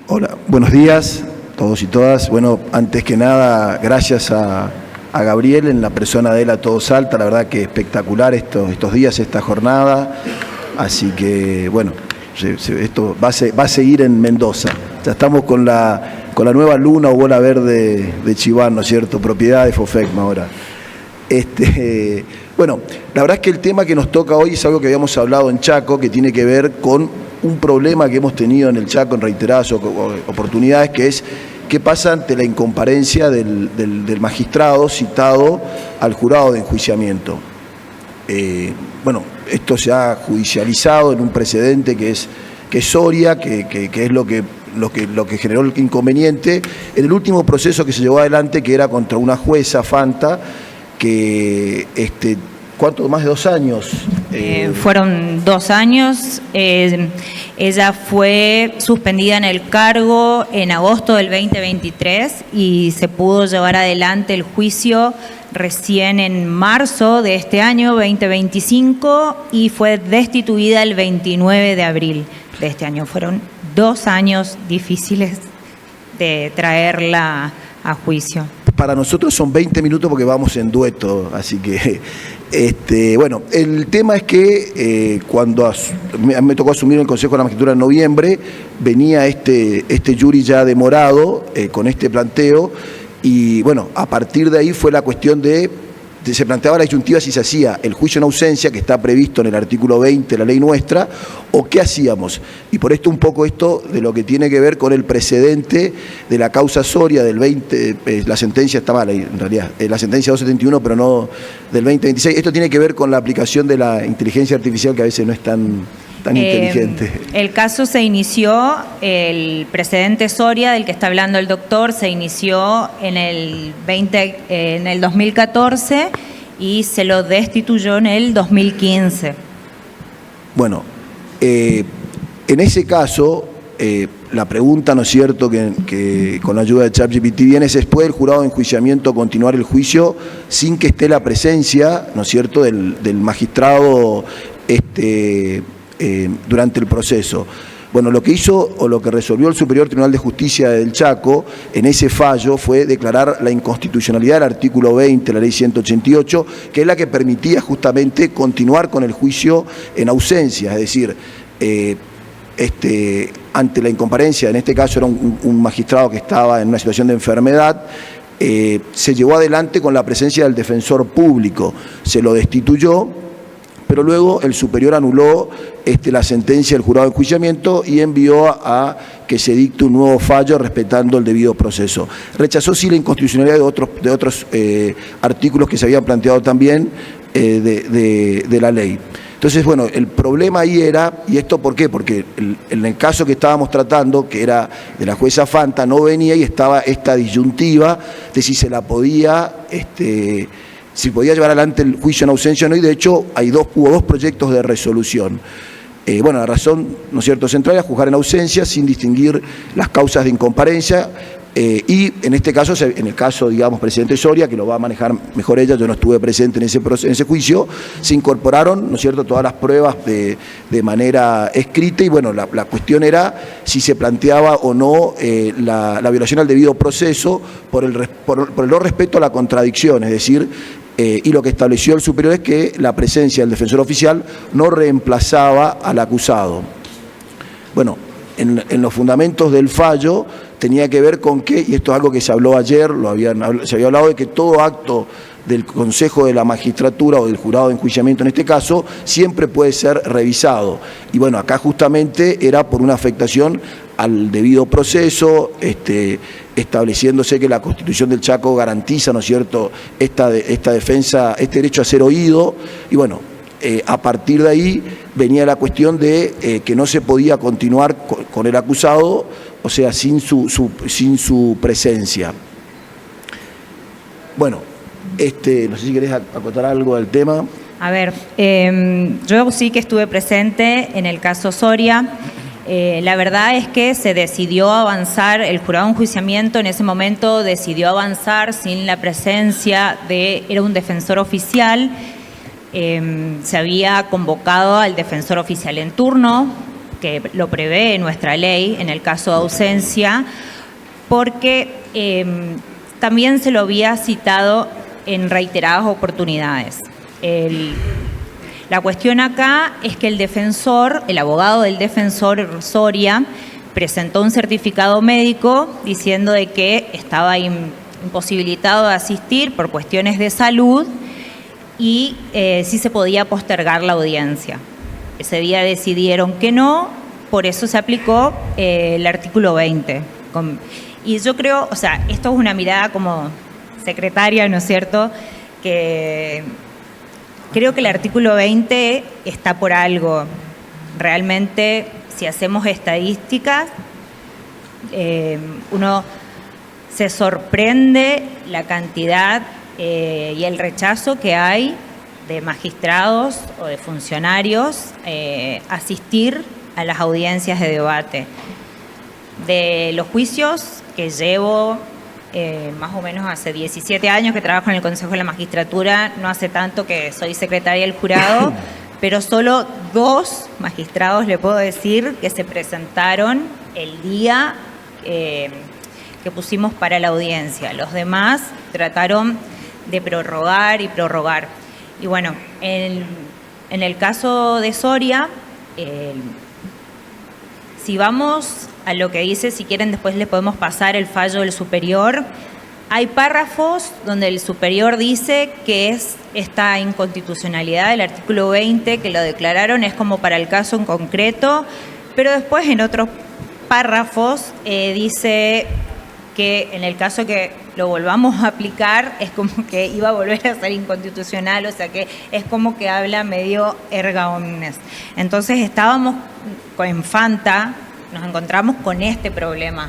Hola, buenos días todos y todas. Bueno, antes que nada, gracias a Gabriel en la persona de él a Todo Salta. La verdad que espectacular estos días, esta jornada. Así que, bueno, esto va a seguir en Mendoza. Ya estamos con la nueva luna o bola verde de Chiván, ¿no es cierto? Propiedad de Fofecma ahora. Bueno, la verdad es que el tema que nos toca hoy es algo que habíamos hablado en Chaco, que tiene que ver con un problema que hemos tenido en el Chaco en reiteradas oportunidades, que es qué pasa ante la incomparecencia del magistrado citado al jurado de enjuiciamiento. Bueno, esto se ha judicializado en un precedente que es Soria, que es lo que generó el inconveniente en el último proceso que se llevó adelante, que era contra una jueza, Fanta, que ¿cuánto? Más de 2 años. Fueron 2 años. Ella fue suspendida en el cargo en agosto del 2023 y se pudo llevar adelante el juicio recién en marzo de este año 2025 y fue destituida el 29 de abril de este año. Fueron 2 años difíciles de traerla a juicio. Para nosotros son 20 minutos porque vamos en dueto, así que, bueno, el tema es que cuando me tocó asumir el Consejo de la Magistratura en noviembre, venía este jury ya demorado con este planteo y, bueno, a partir de ahí fue la cuestión se planteaba la disyuntiva si se hacía el juicio en ausencia, que está previsto en el artículo 20 de la ley nuestra, o qué hacíamos. Y por esto un poco esto de lo que tiene que ver con el precedente de la causa Soria del 20, la sentencia está mala en realidad, la sentencia 271, pero no del 2026. Esto tiene que ver con la aplicación de la inteligencia artificial, que a veces no es tan inteligente. El caso se inició, el precedente Soria, del que está hablando el doctor, se inició en el 2014 y se lo destituyó en el 2015. Bueno, en ese caso, la pregunta, ¿no es cierto?, que con la ayuda de ChatGPT viene es: ¿puede el jurado de enjuiciamiento continuar el juicio sin que esté la presencia, ¿no es cierto?, del magistrado durante el proceso? Bueno, lo que hizo o lo que resolvió el Superior Tribunal de Justicia del Chaco en ese fallo fue declarar la inconstitucionalidad del artículo 20 de la ley 188, que es la que permitía justamente continuar con el juicio en ausencia, es decir, ante la incomparecencia, en este caso era un magistrado que estaba en una situación de enfermedad, se llevó adelante con la presencia del defensor público, se lo destituyó, pero luego el superior anuló la sentencia del jurado de enjuiciamiento y envió a que se dicte un nuevo fallo respetando el debido proceso. Rechazó sí la inconstitucionalidad de otros artículos que se habían planteado también de la ley. Entonces, bueno, el problema ahí era, ¿y esto por qué? Porque en el caso que estábamos tratando, que era de la jueza Fanta, no venía y estaba esta disyuntiva de si se la podía si podía llevar adelante el juicio en ausencia o no, y de hecho hubo 2 proyectos de resolución. Bueno, la razón, ¿no es cierto?, central era juzgar en ausencia sin distinguir las causas de incomparecencia, y en este caso, en el caso, digamos, presidente Soria, que lo va a manejar mejor ella, yo no estuve presente en ese juicio, se incorporaron, ¿no es cierto?, todas las pruebas de manera escrita, y bueno, la cuestión era si se planteaba o no la violación al debido proceso por el no respeto a la contradicción, es decir, y lo que estableció el superior es que la presencia del defensor oficial no reemplazaba al acusado. Bueno, en los fundamentos del fallo tenía que ver con que, y esto es algo que se habló ayer, se había hablado de que todo acto del Consejo de la Magistratura o del jurado de enjuiciamiento en este caso, siempre puede ser revisado. Y bueno, acá justamente era por una afectación al debido proceso, estableciéndose que la Constitución del Chaco garantiza, ¿no es cierto?, esta defensa, este derecho a ser oído, y bueno, a partir de ahí venía la cuestión de que no se podía continuar con el acusado, o sea, sin su presencia. Bueno, no sé si querés acotar algo del tema. A ver, yo sí que estuve presente en el caso Soria. La verdad es que se decidió avanzar, el jurado de enjuiciamiento en ese momento decidió avanzar sin la presencia era un defensor oficial. Se había convocado al defensor oficial en turno, que lo prevé nuestra ley en el caso de ausencia, porque también se lo había citado en reiteradas oportunidades. La cuestión acá es que el abogado del defensor Soria, presentó un certificado médico diciendo de que estaba imposibilitado de asistir por cuestiones de salud y sí se podía postergar la audiencia. Ese día decidieron que no, por eso se aplicó el artículo 20. Y yo creo, o sea, esto es una mirada como secretaria, ¿no es cierto?, que creo que el artículo 20 está por algo. Realmente, si hacemos estadísticas, uno se sorprende la cantidad y el rechazo que hay de magistrados o de funcionarios asistir a las audiencias de debate. De los juicios que llevo, más o menos hace 17 años que trabajo en el Consejo de la Magistratura, no hace tanto que soy secretaria del jurado, pero solo 2 magistrados le puedo decir que se presentaron el día que pusimos para la audiencia. Los demás trataron de prorrogar y prorrogar. Y bueno, en el caso de Soria, si vamos a lo que dice, si quieren después les podemos pasar el fallo del superior, hay párrafos donde el superior dice que es esta inconstitucionalidad del artículo 20, que lo declararon, es como para el caso en concreto, pero después en otros párrafos dice que en el caso que lo volvamos a aplicar es como que iba a volver a ser inconstitucional, o sea que es como que habla medio erga omnes. Entonces estábamos en Fanta, nos encontramos con este problema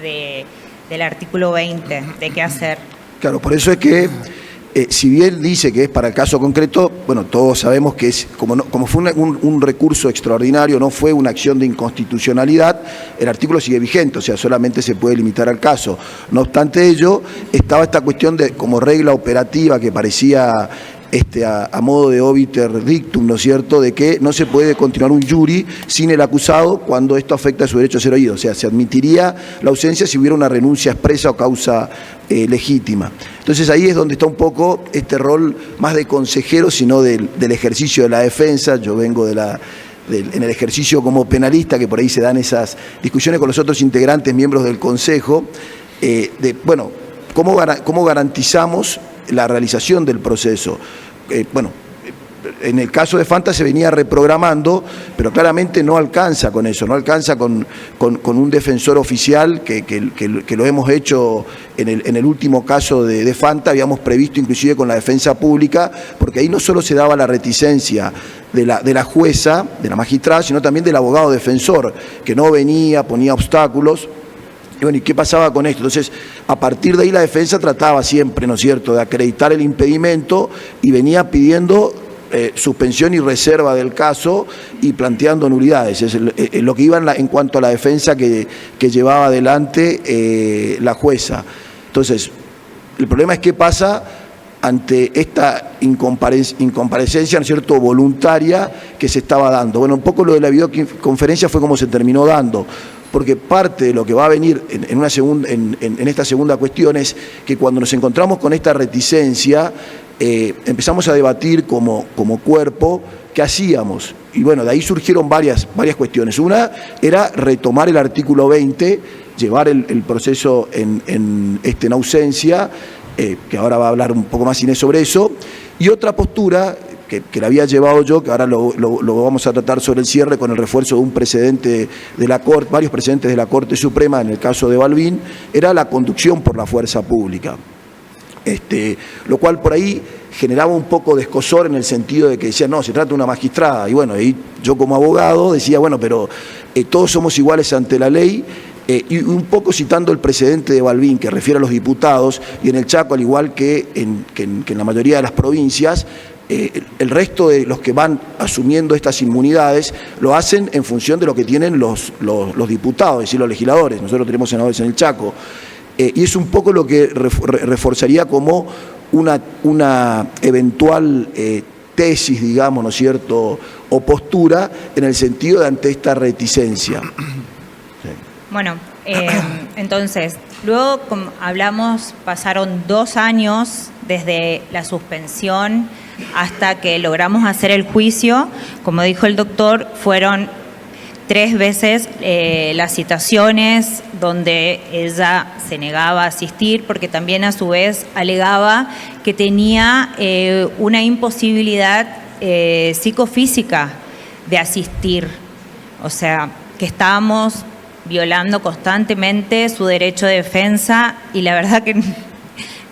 del artículo 20, de qué hacer. Claro, por eso es que, si bien dice que es para el caso concreto, bueno, todos sabemos que es como fue un recurso extraordinario, no fue una acción de inconstitucionalidad, el artículo sigue vigente, o sea, solamente se puede limitar al caso. No obstante ello, estaba esta cuestión de como regla operativa que parecía a modo de obiter dictum, ¿no es cierto?, de que no se puede continuar un jury sin el acusado cuando esto afecta a su derecho a ser oído. O sea, se admitiría la ausencia si hubiera una renuncia expresa o causa legítima. Entonces ahí es donde está un poco este rol más de consejero, sino del ejercicio de la defensa. Yo vengo en el ejercicio como penalista, que por ahí se dan esas discusiones con los otros integrantes, miembros del Consejo, bueno, ¿cómo garantizamos la realización del proceso? Bueno, en el caso de Fanta se venía reprogramando, pero claramente no alcanza con eso, no alcanza con un defensor oficial que lo hemos hecho en el último caso de Fanta, habíamos previsto inclusive con la defensa pública, porque ahí no solo se daba la reticencia de la jueza, de la magistrada, sino también del abogado defensor, que no venía, ponía obstáculos. Y bueno, ¿y qué pasaba con esto? Entonces, a partir de ahí la defensa trataba siempre, ¿no es cierto?, de acreditar el impedimento y venía pidiendo suspensión y reserva del caso y planteando nulidades. Es lo que iba en cuanto a la defensa que llevaba adelante la jueza. Entonces, el problema es qué pasa ante esta incomparecencia, ¿no es cierto?, voluntaria que se estaba dando. Bueno, un poco lo de la videoconferencia fue como se terminó dando, porque parte de lo que va a venir en esta segunda cuestión es que cuando nos encontramos con esta reticencia, empezamos a debatir como cuerpo qué hacíamos. Y bueno, de ahí surgieron varias cuestiones. Una era retomar el artículo 20, llevar el proceso en ausencia, que ahora va a hablar un poco más Inés sobre eso, y otra postura que la había llevado yo, que ahora lo vamos a tratar sobre el cierre con el refuerzo de un precedente de la Corte, varios precedentes de la Corte Suprema en el caso de Balbín, era la conducción por la fuerza pública. Lo cual por ahí generaba un poco de escozor en el sentido de que decía, no, se trata de una magistrada, y bueno, ahí yo como abogado decía, bueno, pero todos somos iguales ante la ley. Y un poco citando el precedente de Balbín, que refiere a los diputados, y en el Chaco, al igual que en la mayoría de las provincias, el resto de los que van asumiendo estas inmunidades lo hacen en función de lo que tienen los diputados, es decir, los legisladores. Nosotros tenemos senadores en el Chaco. Y es un poco lo que reforzaría como una eventual tesis, digamos, ¿no es cierto?, o postura en el sentido de ante esta reticencia. Sí. Bueno, entonces, luego hablamos, pasaron 2 años desde la suspensión hasta que logramos hacer el juicio. Como dijo el doctor, fueron 3 veces las citaciones donde ella se negaba a asistir, porque también a su vez alegaba que tenía una imposibilidad psicofísica de asistir, o sea, que estábamos violando constantemente su derecho de defensa, y la verdad que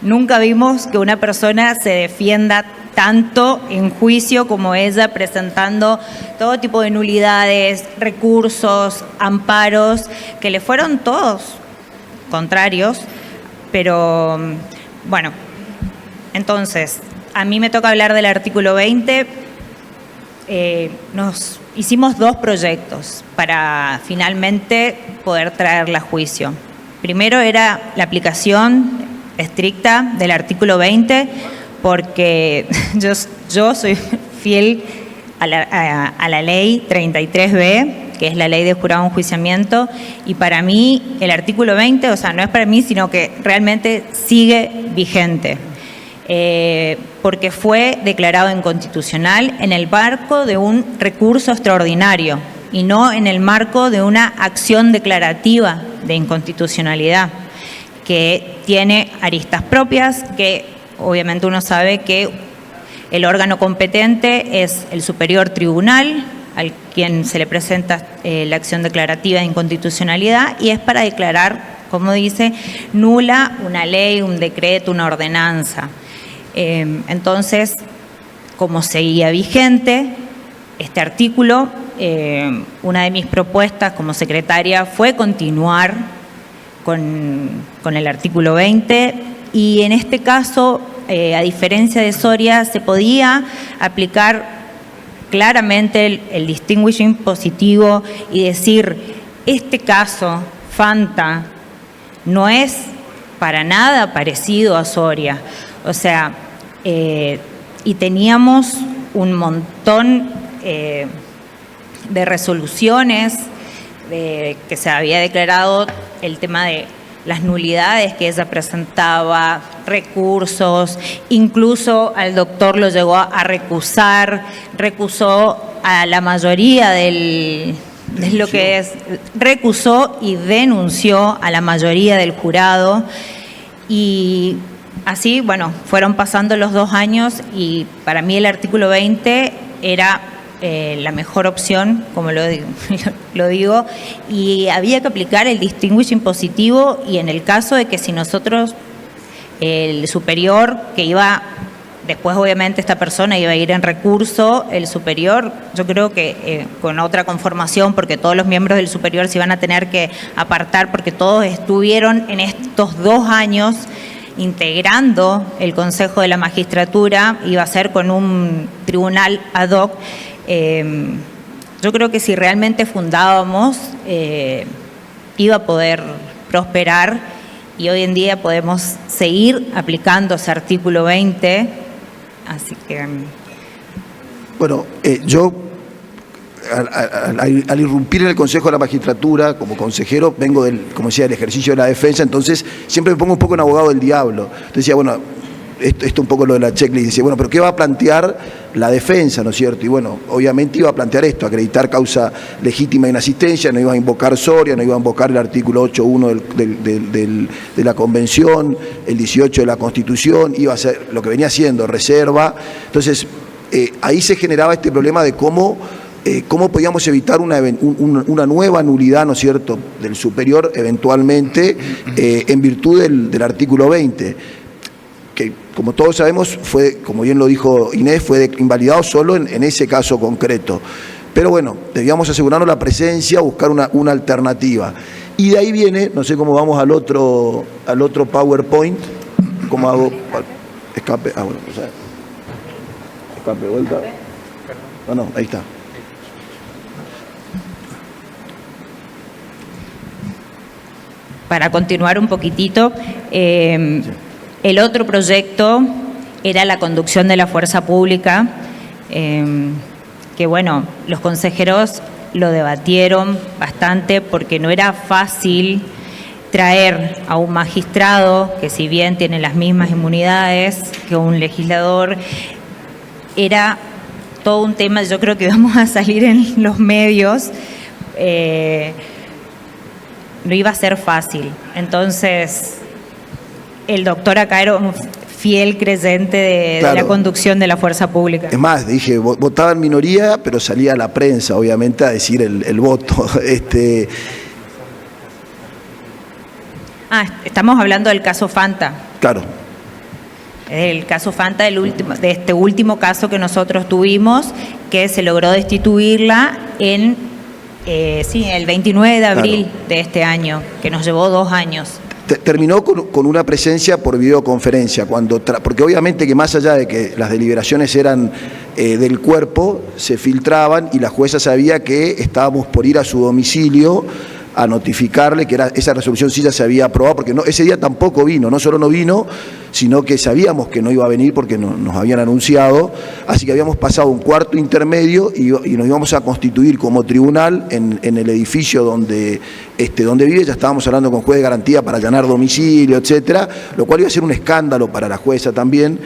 nunca vimos que una persona se defienda tanto en juicio como ella, presentando todo tipo de nulidades, recursos, amparos, que le fueron todos contrarios. Pero bueno, entonces a mí me toca hablar del artículo 20. Nos hicimos 2 proyectos para finalmente poder traerla a juicio. Primero era la aplicación estricta del artículo 20, porque yo soy fiel a la ley 33B, que es la ley de jurado de enjuiciamiento, y para mí el artículo 20, o sea, no es para mí, sino que realmente sigue vigente, porque fue declarado inconstitucional en el marco de un recurso extraordinario y no en el marco de una acción declarativa de inconstitucionalidad, que tiene aristas propias, que obviamente uno sabe que el órgano competente es el superior tribunal, al quien se le presenta la acción declarativa de inconstitucionalidad, y es para declarar, como dice, nula una ley, un decreto, una ordenanza. Entonces, como seguía vigente este artículo, una de mis propuestas como secretaria fue continuar con el artículo 20, y en este caso, a diferencia de Soria, se podía aplicar claramente el distinguishing positivo y decir, este caso, Fanta, no es para nada parecido a Soria. O sea, y teníamos un montón de resoluciones que se había declarado el tema de las nulidades que ella presentaba, recursos, incluso al doctor lo llegó a recusar, recusó a la mayoría recusó y denunció a la mayoría del jurado, y así, bueno, fueron pasando los 2 años, y para mí el artículo 20 era la mejor opción, como lo digo, y había que aplicar el distinguishing positivo, y en el caso de que si nosotros, el superior que iba, después obviamente esta persona iba a ir en recurso, el superior, yo creo que con otra conformación, porque todos los miembros del superior se iban a tener que apartar, porque todos estuvieron en estos 2 años integrando el Consejo de la Magistratura, iba a ser con un tribunal ad hoc. Yo creo que si realmente fundábamos, iba a poder prosperar, y hoy en día podemos seguir aplicando ese artículo 20. Así que... Bueno, yo al irrumpir en el Consejo de la Magistratura como consejero, vengo como decía, del ejercicio de la defensa, entonces siempre me pongo un poco en abogado del diablo. Entonces decía, bueno, esto un poco lo de la checklist, dice, bueno, pero ¿qué va a plantear la defensa, no es cierto? Y bueno, obviamente iba a plantear esto, acreditar causa legítima de inasistencia, no iba a invocar Soria, no iba a invocar el artículo 8.1 de la Convención, el 18 de la Constitución, iba a ser lo que venía siendo reserva. Entonces, ahí se generaba este problema de cómo podíamos evitar una nueva nulidad, ¿no es cierto?, del superior eventualmente, en virtud del artículo 20. Que, como todos sabemos, fue, como bien lo dijo Inés, fue invalidado solo en ese caso concreto. Pero bueno, debíamos asegurarnos la presencia, buscar una alternativa. Y de ahí viene, no sé cómo vamos al otro PowerPoint, ¿cómo hago? Escape, bueno, o sea, escape, vuelta. No, ahí está. Para continuar un poquitito, el otro proyecto era la conducción de la fuerza pública, que bueno, los consejeros lo debatieron bastante porque no era fácil traer a un magistrado que, si bien tiene las mismas inmunidades que un legislador, era todo un tema. Yo creo que vamos a salir en los medios, no iba a ser fácil. Entonces, el doctor acá era un fiel creyente de la conducción de la fuerza pública. Es más, dije, votaba en minoría, pero salía a la prensa, obviamente, a decir el voto. Estamos hablando del caso Fanta. Claro. El caso Fanta, de este último caso que nosotros tuvimos, que se logró destituirla en el 29 de abril de este año, que nos llevó 2 años. Terminó con una presencia por videoconferencia, porque obviamente que más allá de que las deliberaciones eran del cuerpo, se filtraban y la jueza sabía que estábamos por ir a su domicilio a notificarle que esa resolución sí ya se había aprobado, porque ese día tampoco vino, no solo no vino, sino que sabíamos que no iba a venir porque nos habían anunciado, así que habíamos pasado un cuarto intermedio y nos íbamos a constituir como tribunal en el edificio donde vive. Ya estábamos hablando con juez de garantía para allanar domicilio, etcétera, lo cual iba a ser un escándalo para la jueza también,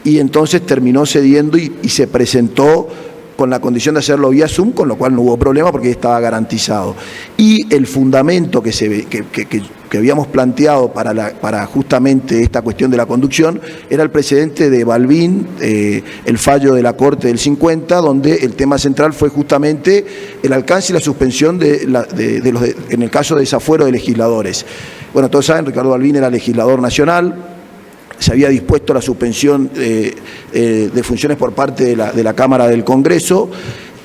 y entonces terminó cediendo y se presentó con la condición de hacerlo vía Zoom, con lo cual no hubo problema porque estaba garantizado. Y el fundamento que habíamos planteado para justamente esta cuestión de la conducción era el precedente de Balbín, el fallo de la Corte del 50, donde el tema central fue justamente el alcance y la suspensión en el caso de desafuero de legisladores. Bueno, todos saben, Ricardo Balbín era legislador nacional, se había dispuesto la suspensión de funciones por parte de la Cámara del Congreso,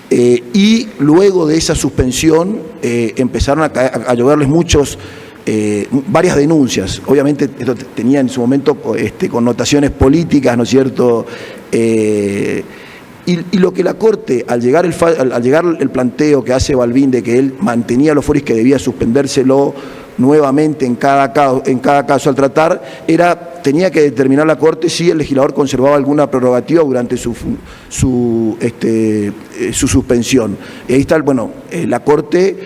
y luego de esa suspensión empezaron a lloverles varias denuncias. Obviamente esto tenía en su momento connotaciones políticas, ¿no es cierto? Y lo que la Corte, al llegar el planteo que hace Balbín de que él mantenía los fueros y que debía suspendérselo nuevamente en cada caso al tratar, tenía que determinar la Corte si el legislador conservaba alguna prerrogativa durante su suspensión. Y ahí está, la Corte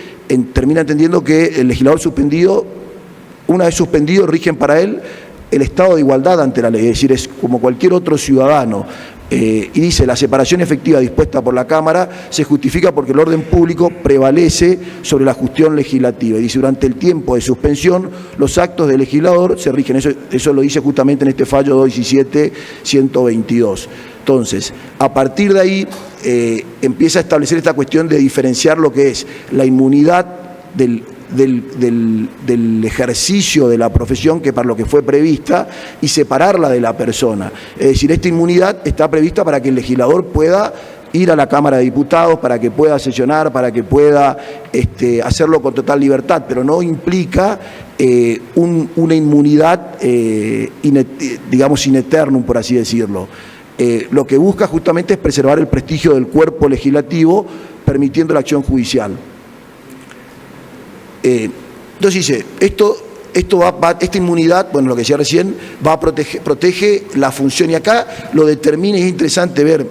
termina entendiendo que el legislador suspendido, una vez suspendido, rigen para él el estado de igualdad ante la ley, es decir, es como cualquier otro ciudadano. Y dice, la separación efectiva dispuesta por la Cámara se justifica porque el orden público prevalece sobre la gestión legislativa. Y dice, durante el tiempo de suspensión, los actos del legislador se rigen. Eso lo dice justamente en este fallo 217-122. Entonces, a partir de ahí, empieza a establecer esta cuestión de diferenciar lo que es la inmunidad del ejercicio de la profesión, que para lo que fue prevista, y separarla de la persona. Es decir, esta inmunidad está prevista para que el legislador pueda ir a la Cámara de Diputados, para que pueda sesionar, para que pueda hacerlo con total libertad, pero no implica una inmunidad, digamos, in eternum, por así decirlo. Lo que busca justamente es preservar el prestigio del cuerpo legislativo, permitiendo la acción judicial. Entonces dice, esta inmunidad, lo que decía recién, protege la función, y acá lo determina, y es interesante ver,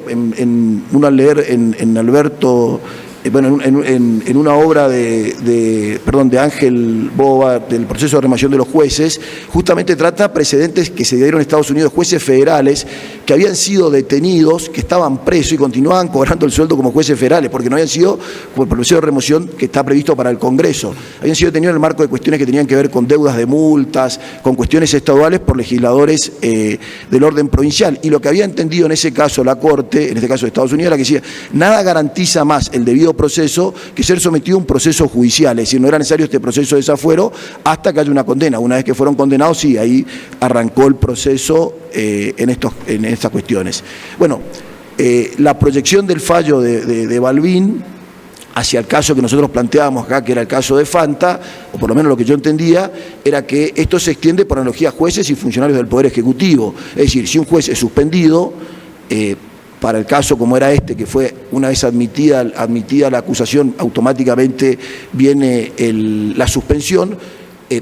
uno al leer en Alberto, en una obra de Ángel Boba, del proceso de renovación de los jueces, justamente trata precedentes que se dieron en Estados Unidos, jueces federales que habían sido detenidos, que estaban presos y continuaban cobrando el sueldo como jueces federales, porque no habían sido, por el proceso de remoción que está previsto para el Congreso, habían sido detenidos en el marco de cuestiones que tenían que ver con deudas de multas, con cuestiones estaduales por legisladores del orden provincial. Y lo que había entendido en ese caso la Corte, en este caso de Estados Unidos, era que decía, nada garantiza más el debido proceso que ser sometido a un proceso judicial, es decir, no era necesario este proceso de desafuero hasta que haya una condena. Una vez que fueron condenados, sí, ahí arrancó el proceso en estas cuestiones. La proyección del fallo de Balbín hacia el caso que nosotros planteábamos acá, que era el caso de Fanta, o por lo menos lo que yo entendía, era que esto se extiende por analogía a jueces y funcionarios del Poder Ejecutivo. Es decir, si un juez es suspendido, para el caso como era que fue una vez admitida la acusación, automáticamente viene la suspensión.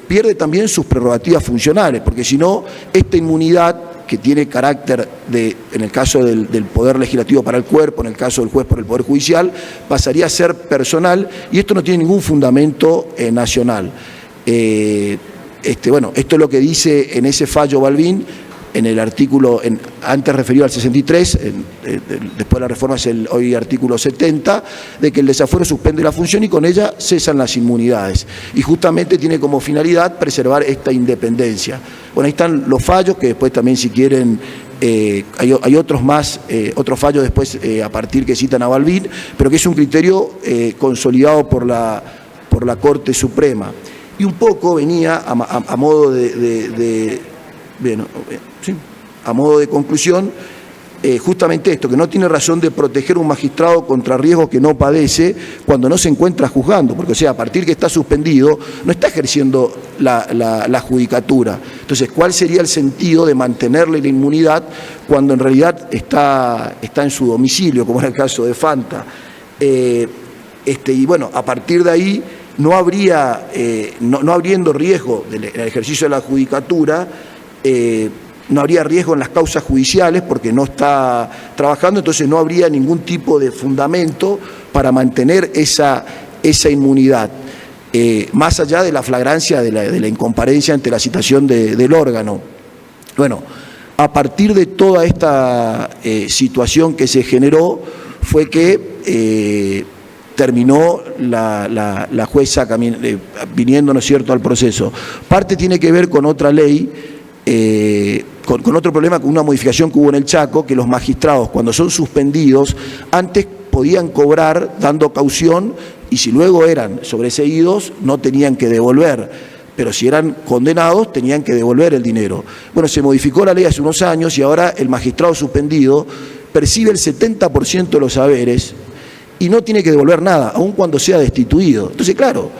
pierde también sus prerrogativas funcionales, porque si no, esta inmunidad que tiene carácter de, en el caso del Poder Legislativo para el cuerpo, en el caso del juez por el Poder Judicial, pasaría a ser personal, y esto no tiene ningún fundamento nacional. Bueno, esto es lo que dice en ese fallo Balbín, en el artículo, antes referido al 63, después de la reforma es hoy artículo 70, de que el desafuero suspende la función y con ella cesan las inmunidades. Y justamente tiene como finalidad preservar esta independencia. Bueno, ahí están los fallos, que después también, si quieren, hay otros más, otros fallos después a partir que citan a Balbín, pero que es un criterio consolidado por la Corte Suprema. Y un poco venía a modo a modo de conclusión, justamente esto, que no tiene razón de proteger a un magistrado contra riesgos que no padece cuando no se encuentra juzgando, porque, o sea, a partir que está suspendido, no está ejerciendo la judicatura. Entonces, ¿cuál sería el sentido de mantenerle la inmunidad cuando en realidad está en su domicilio, como en el caso de Fanta? Y bueno, a partir de ahí, no habiendo riesgo del ejercicio de la judicatura, no habría riesgo en las causas judiciales porque no está trabajando, entonces no habría ningún tipo de fundamento para mantener esa inmunidad, más allá de la flagrancia de la incomparecencia ante la citación del órgano. Bueno, a partir de toda esta situación que se generó fue que terminó la jueza viniendo, ¿no es cierto?, al proceso. Parte tiene que ver con otra ley, con otro problema, con una modificación que hubo en el Chaco, que los magistrados, cuando son suspendidos, antes podían cobrar dando caución y si luego eran sobreseídos no tenían que devolver, pero si eran condenados tenían que devolver el dinero. Bueno, se modificó la ley hace unos años y ahora el magistrado suspendido percibe el 70% de los haberes y no tiene que devolver nada, aun cuando sea destituido. Entonces, claro,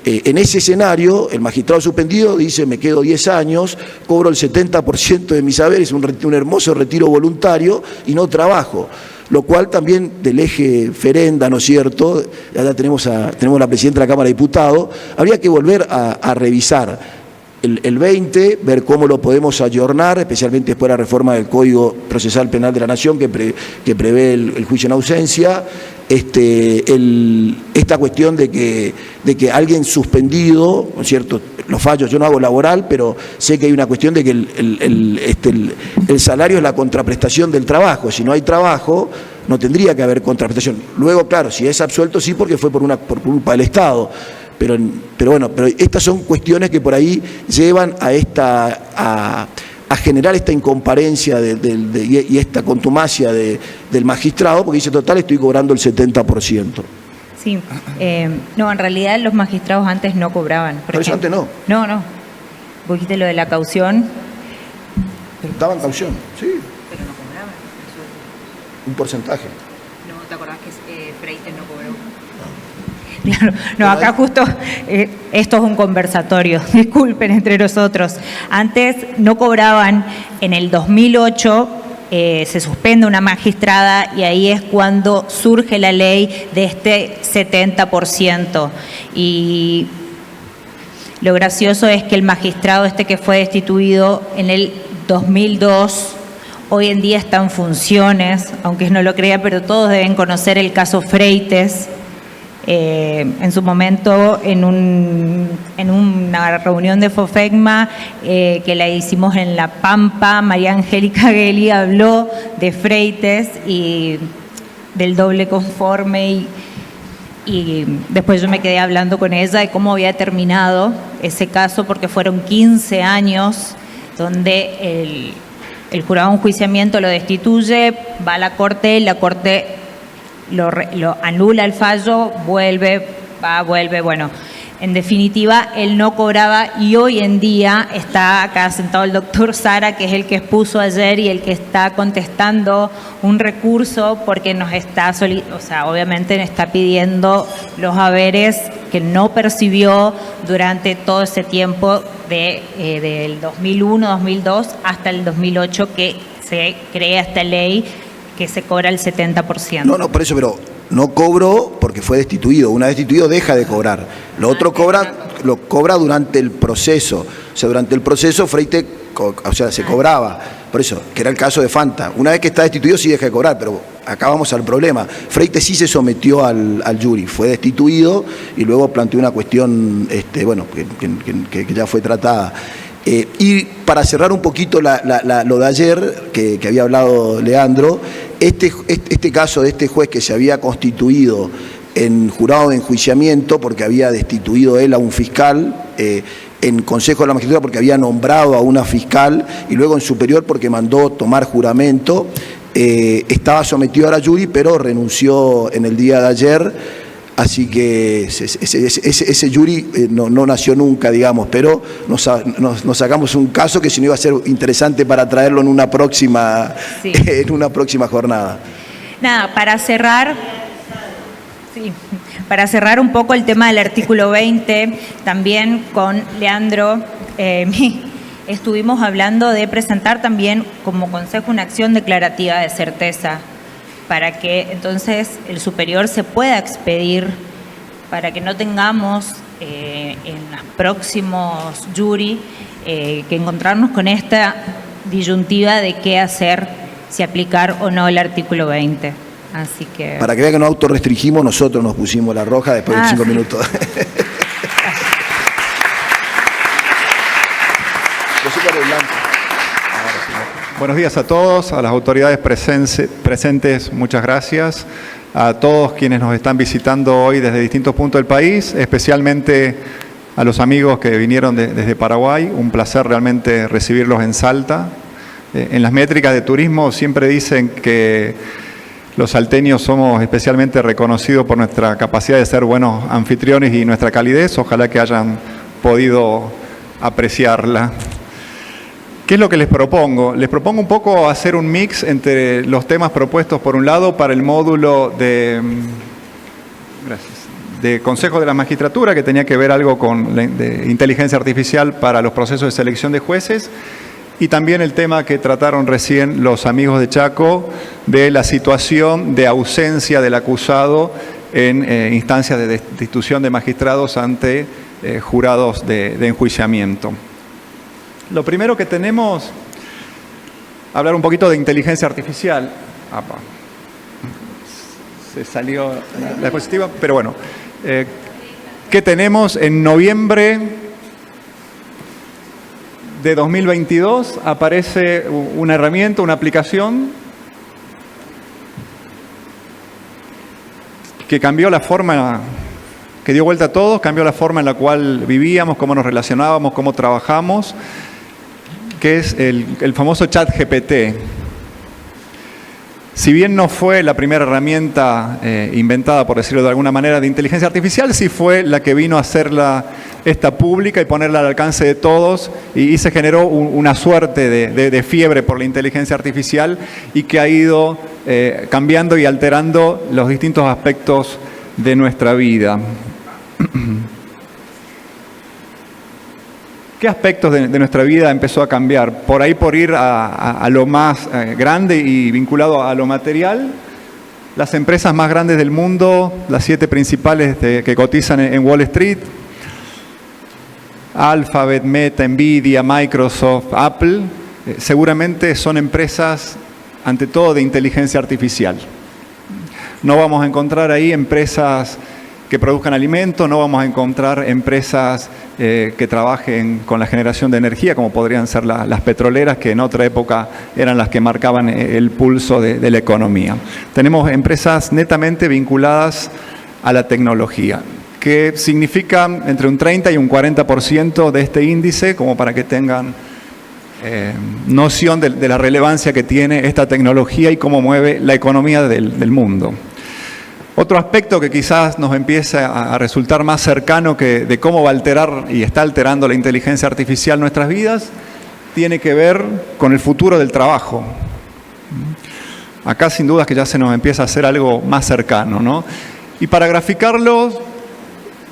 en ese escenario, el magistrado suspendido dice, me quedo 10 años, cobro el 70% de mis haberes, un hermoso retiro voluntario y no trabajo. Lo cual también del eje Ferenda, ¿no es cierto? Ya tenemos la presidenta de la Cámara de Diputados, habría que volver a revisar el 20, ver cómo lo podemos ayornar, especialmente después de la reforma del Código Procesal Penal de la Nación que prevé el juicio en ausencia, esta cuestión de que alguien suspendido, ¿no es cierto?, los fallos, yo no hago laboral, pero sé que hay una cuestión de que el salario es la contraprestación del trabajo. Si no hay trabajo, no tendría que haber contraprestación. Luego, claro, si es absuelto, sí, porque fue por culpa del Estado. Pero bueno, estas son cuestiones que por ahí llevan a generar esta incomparencia y esta contumacia del magistrado, porque dice, total, estoy cobrando el 70%. Sí, no, en realidad los magistrados antes no cobraban. Pero eso antes no. No. Vos dijiste lo de la caución. Daban caución, sí. Pero no cobraban. Un porcentaje. No, ¿te acordás que Freites no cobró? Claro, no, acá justo esto es un conversatorio, disculpen, entre nosotros. Antes no cobraban, en el 2008 se suspende una magistrada y ahí es cuando surge la ley de este 70%. Y lo gracioso es que el magistrado que fue destituido en el 2002, hoy en día está en funciones, aunque no lo crea, pero todos deben conocer el caso Freites. En su momento, en una reunión de Fofegma que la hicimos en La Pampa, María Angélica Gelli habló de Freites y del doble conforme y después yo me quedé hablando con ella de cómo había terminado ese caso, porque fueron 15 años donde el jurado de enjuiciamiento lo destituye, va a la Corte y la Corte lo anula el fallo, vuelve, bueno, en definitiva, él no cobraba y hoy en día está acá sentado el doctor Sara, que es el que expuso ayer y el que está contestando un recurso porque nos está, obviamente está pidiendo los haberes que no percibió durante todo ese tiempo del 2001, 2002 hasta el 2008 que se crea esta ley que se cobra el 70%. No, por eso, pero no cobró porque fue destituido. Una vez destituido deja de cobrar. Lo otro cobran lo cobra durante el proceso. O sea, durante el proceso Freytech, se cobraba. Por eso, que era el caso de Fanta. Una vez que está destituido sí deja de cobrar, pero acá vamos al problema. Freytech sí se sometió al jury, fue destituido y luego planteó una cuestión que ya fue tratada. Y para cerrar un poquito lo de ayer, que había hablado Leandro, este caso de este juez que se había constituido en jurado de enjuiciamiento porque había destituido él a un fiscal, en Consejo de la Magistratura porque había nombrado a una fiscal y luego en Superior porque mandó tomar juramento, estaba sometido a la jury pero renunció en el día de ayer, así que ese jury no nació nunca, digamos, pero nos sacamos un caso que si no iba a ser interesante para traerlo en una próxima, sí, en una próxima jornada. Nada, para cerrar... Sí. Para cerrar un poco el tema del artículo 20, también con Leandro estuvimos hablando de presentar también como consejo una acción declarativa de certeza para que entonces el superior se pueda expedir, para que no tengamos en los próximos jury que encontrarnos con esta disyuntiva de qué hacer, si aplicar o no el artículo 20. Así que... Para que vean que no autorrestringimos, nosotros nos pusimos la roja después de 5 sí. minutos. Buenos días a todos, a las autoridades presentes, muchas gracias. A todos quienes nos están visitando hoy desde distintos puntos del país, especialmente a los amigos que vinieron desde Paraguay. Un placer realmente recibirlos en Salta. En las métricas de turismo siempre dicen que los salteños somos especialmente reconocidos por nuestra capacidad de ser buenos anfitriones y nuestra calidez. Ojalá que hayan podido apreciarla. ¿Qué es lo que les propongo? Les propongo un poco hacer un mix entre los temas propuestos por un lado para el módulo de Consejo de la Magistratura, que tenía que ver algo con de inteligencia artificial para los procesos de selección de jueces, y también el tema que trataron recién los amigos de Chaco de la situación de ausencia del acusado en instancias de destitución de magistrados ante jurados de enjuiciamiento. Lo primero que tenemos, hablar un poquito de inteligencia artificial. Se salió la diapositiva, pero bueno. ¿Qué tenemos? En noviembre de 2022 aparece una herramienta, una aplicación que cambió la forma, que dio vuelta a todos, cambió la forma en la cual vivíamos, cómo nos relacionábamos, cómo trabajamos, que es el famoso ChatGPT. Si bien no fue la primera herramienta inventada, por decirlo de alguna manera, de inteligencia artificial, sí fue la que vino a hacerla esta pública y ponerla al alcance de todos, y se generó una suerte de fiebre por la inteligencia artificial y que ha ido cambiando y alterando los distintos aspectos de nuestra vida. ¿Qué aspectos de nuestra vida empezó a cambiar? Por ahí, por ir a lo más grande y vinculado a lo material, las empresas más grandes del mundo, las 7 principales que cotizan en Wall Street, Alphabet, Meta, Nvidia, Microsoft, Apple, seguramente son empresas, ante todo, de inteligencia artificial. No vamos a encontrar ahí empresas que produzcan alimentos, no vamos a encontrar empresas que trabajen con la generación de energía, como podrían ser las petroleras, que en otra época eran las que marcaban el pulso de la economía. Tenemos empresas netamente vinculadas a la tecnología, que significan entre un 30 y un 40% de este índice, como para que tengan noción de la relevancia que tiene esta tecnología y cómo mueve la economía del mundo. Otro aspecto que quizás nos empiece a resultar más cercano de cómo va a alterar y está alterando la inteligencia artificial nuestras vidas, tiene que ver con el futuro del trabajo. Acá sin dudas que ya se nos empieza a hacer algo más cercano, ¿no? Y para graficarlo,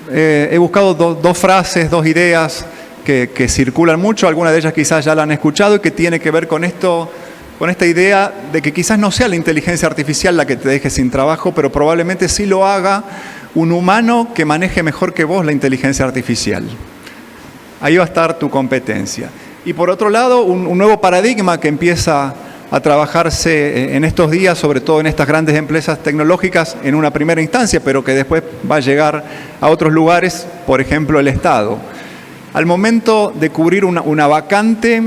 he buscado dos frases, 2 ideas que circulan mucho, algunas de ellas quizás ya la han escuchado, y que tiene que ver con esto, con esta idea de que quizás no sea la inteligencia artificial la que te deje sin trabajo, pero probablemente sí lo haga un humano que maneje mejor que vos la inteligencia artificial. Ahí va a estar tu competencia. Y por otro lado, un nuevo paradigma que empieza a trabajarse en estos días, sobre todo en estas grandes empresas tecnológicas en una primera instancia, pero que después va a llegar a otros lugares, por ejemplo el Estado. Al momento de cubrir una vacante,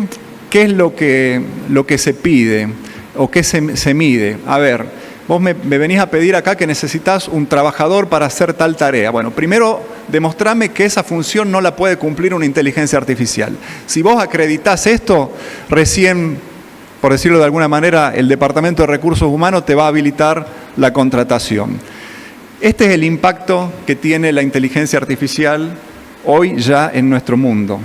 ¿qué es lo que se pide o qué se mide? A ver, vos me venís a pedir acá que necesitas un trabajador para hacer tal tarea. Bueno, primero demostrame que esa función no la puede cumplir una inteligencia artificial. Si vos acreditás esto, recién, por decirlo de alguna manera, el Departamento de Recursos Humanos te va a habilitar la contratación. Este es el impacto que tiene la inteligencia artificial hoy ya en nuestro mundo.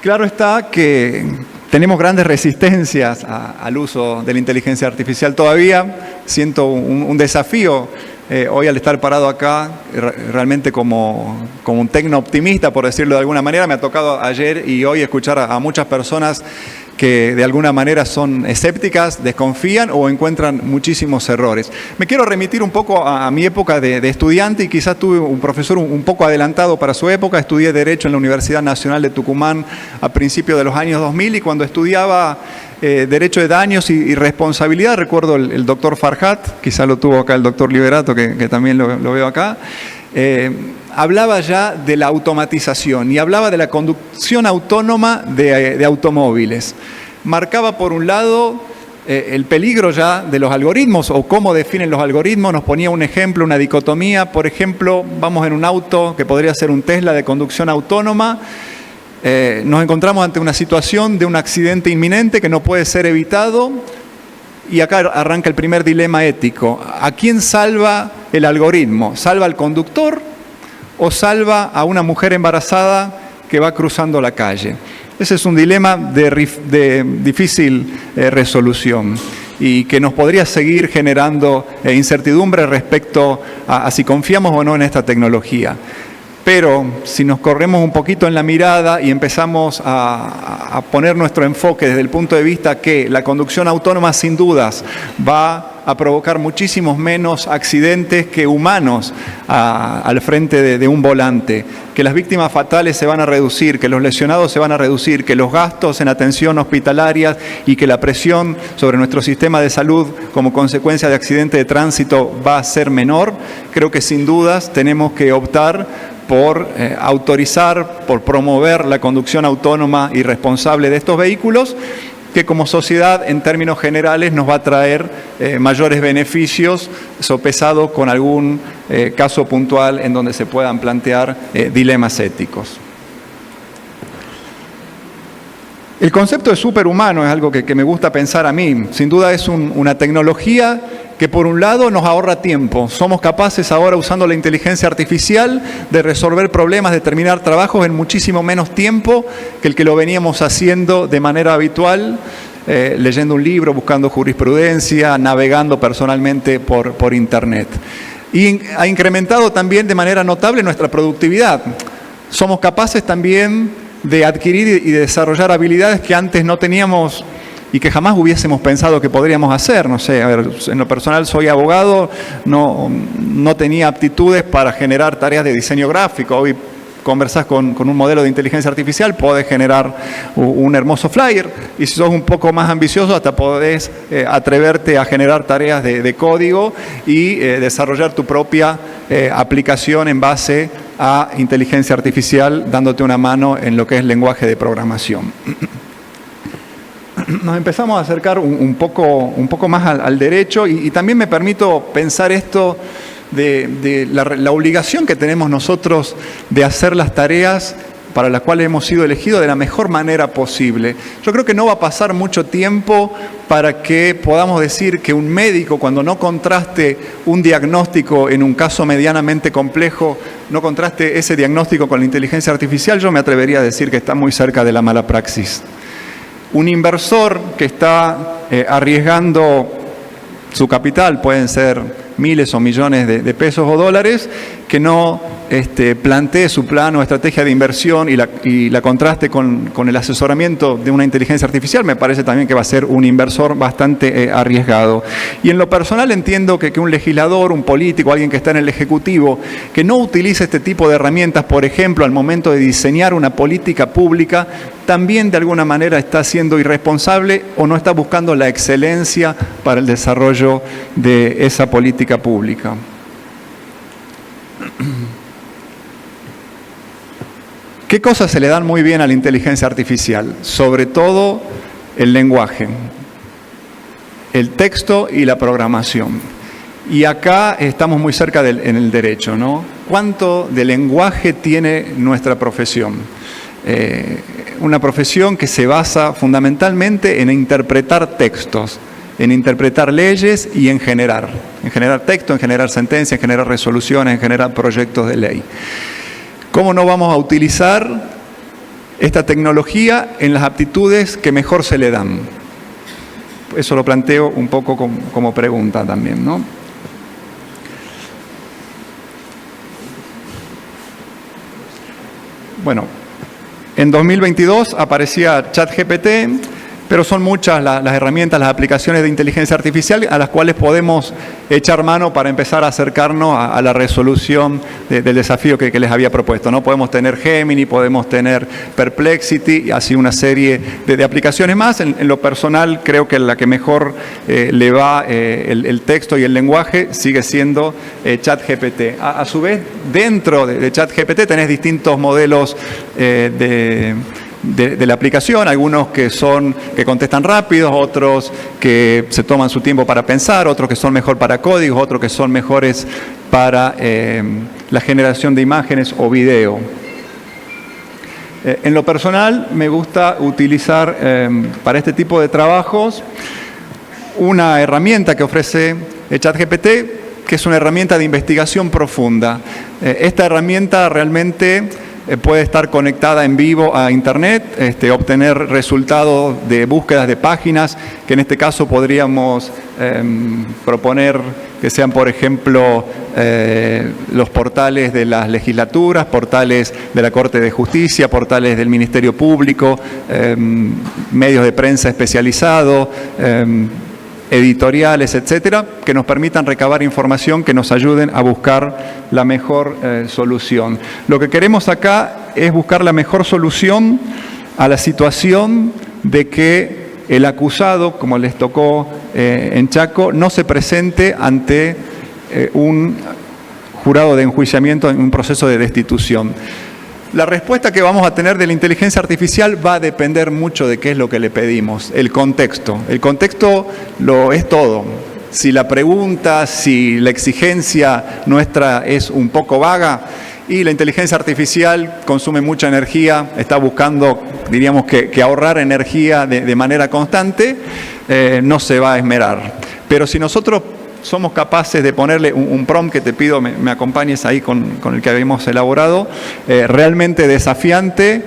Claro está que tenemos grandes resistencias al uso de la inteligencia artificial todavía. Siento un desafío hoy al estar parado acá, realmente como un tecno-optimista, por decirlo de alguna manera. Me ha tocado ayer y hoy escuchar a muchas personas que de alguna manera son escépticas, desconfían o encuentran muchísimos errores. Me quiero remitir un poco a mi época de estudiante y quizás tuve un profesor un poco adelantado para su época. Estudié Derecho en la Universidad Nacional de Tucumán a principios de los años 2000 y cuando estudiaba Derecho de Daños y Responsabilidad, recuerdo el doctor Farhat, quizá lo tuvo acá el doctor Liberato, que también lo veo acá, hablaba ya de la automatización y hablaba de la conducción autónoma de automóviles. Marcaba por un lado el peligro ya de los algoritmos o cómo definen los algoritmos. Nos ponía un ejemplo, una dicotomía. Por ejemplo, vamos en un auto que podría ser un Tesla de conducción autónoma. Nos encontramos ante una situación de un accidente inminente que no puede ser evitado y acá arranca el primer dilema ético. ¿A quién salva el algoritmo? ¿Salva al conductor o salva a una mujer embarazada que va cruzando la calle? Ese es un dilema de difícil resolución y que nos podría seguir generando incertidumbre respecto a si confiamos o no en esta tecnología. Pero si nos corremos un poquito en la mirada y empezamos a poner nuestro enfoque desde el punto de vista que la conducción autónoma sin dudas va a provocar muchísimos menos accidentes que humanos al frente de un volante, que las víctimas fatales se van a reducir, que los lesionados se van a reducir, que los gastos en atención hospitalaria y que la presión sobre nuestro sistema de salud como consecuencia de accidente de tránsito va a ser menor, creo que sin dudas tenemos que optar por autorizar, por promover la conducción autónoma y responsable de estos vehículos, que como sociedad en términos generales nos va a traer mayores beneficios, sopesado con algún caso puntual en donde se puedan plantear dilemas éticos. El concepto de superhumano es algo que me gusta pensar a mí. Sin duda es una tecnología que por un lado nos ahorra tiempo. Somos capaces ahora, usando la inteligencia artificial, de resolver problemas, de terminar trabajos en muchísimo menos tiempo que el que lo veníamos haciendo de manera habitual, leyendo un libro, buscando jurisprudencia, navegando personalmente por Internet. Y ha incrementado también de manera notable nuestra productividad. Somos capaces también de adquirir y de desarrollar habilidades que antes no teníamos y que jamás hubiésemos pensado que podríamos hacer. No sé, a ver, en lo personal soy abogado, no tenía aptitudes para generar tareas de diseño gráfico. Hoy conversás con un modelo de inteligencia artificial, podés generar un hermoso flyer, y si sos un poco más ambicioso hasta podés atreverte a generar tareas de código y desarrollar tu propia aplicación en base a inteligencia artificial, dándote una mano en lo que es lenguaje de programación. Nos empezamos a acercar un poco más al derecho y también me permito pensar esto de la obligación que tenemos nosotros de hacer las tareas para las cuales hemos sido elegidos de la mejor manera posible. Yo creo que no va a pasar mucho tiempo para que podamos decir que un médico, cuando no contraste un diagnóstico en un caso medianamente complejo, no contraste ese diagnóstico con la inteligencia artificial, yo me atrevería a decir que está muy cerca de la mala praxis. Un inversor que está arriesgando su capital, pueden ser miles o millones de pesos o dólares, que no plantee su plan o estrategia de inversión y la contraste con el asesoramiento de una inteligencia artificial, me parece también que va a ser un inversor bastante arriesgado. Y en lo personal entiendo que un legislador, un político, alguien que está en el Ejecutivo, que no utilice este tipo de herramientas, por ejemplo, al momento de diseñar una política pública, también de alguna manera está siendo irresponsable o no está buscando la excelencia para el desarrollo de esa política pública. ¿Qué cosas se le dan muy bien a la inteligencia artificial? Sobre todo el lenguaje, el texto y la programación. Y acá estamos muy cerca en el derecho, ¿no? ¿Cuánto de lenguaje tiene nuestra profesión? Una profesión que se basa fundamentalmente en interpretar textos, en interpretar leyes y en generar texto, en generar sentencias, en generar resoluciones, en generar proyectos de ley. ¿Cómo no vamos a utilizar esta tecnología en las aptitudes que mejor se le dan? Eso lo planteo un poco como pregunta también, ¿no? Bueno, en 2022 aparecía ChatGPT, pero son muchas las herramientas, las aplicaciones de inteligencia artificial a las cuales podemos echar mano para empezar a acercarnos a la resolución del desafío que les había propuesto, ¿no? Podemos tener Gemini, podemos tener Perplexity, y así una serie de aplicaciones más. En lo personal, creo que la que mejor le va el texto y el lenguaje sigue siendo ChatGPT. A su vez, dentro de ChatGPT tenés distintos modelos de la aplicación, algunos que contestan rápido, otros que se toman su tiempo para pensar, otros que son mejor para códigos, otros que son mejores para la generación de imágenes o video. En lo personal me gusta utilizar para este tipo de trabajos una herramienta que ofrece ChatGPT, que es una herramienta de investigación profunda. Esta herramienta realmente puede estar conectada en vivo a Internet, obtener resultados de búsquedas de páginas, que en este caso podríamos proponer que sean, por ejemplo, los portales de las legislaturas, portales de la Corte de Justicia, portales del Ministerio Público, medios de prensa especializados, editoriales, etcétera, que nos permitan recabar información que nos ayuden a buscar la mejor solución. Lo que queremos acá es buscar la mejor solución a la situación de que el acusado, como les tocó en Chaco, no se presente ante un jurado de enjuiciamiento en un proceso de destitución. La respuesta que vamos a tener de la inteligencia artificial va a depender mucho de qué es lo que le pedimos, el contexto. El contexto lo es todo. Si la pregunta, si la exigencia nuestra es un poco vaga y la inteligencia artificial consume mucha energía, está buscando, diríamos que ahorrar energía de manera constante, no se va a esmerar. Pero si nosotros somos capaces de ponerle un prompt que te pido me acompañes ahí con el que habíamos elaborado, realmente desafiante,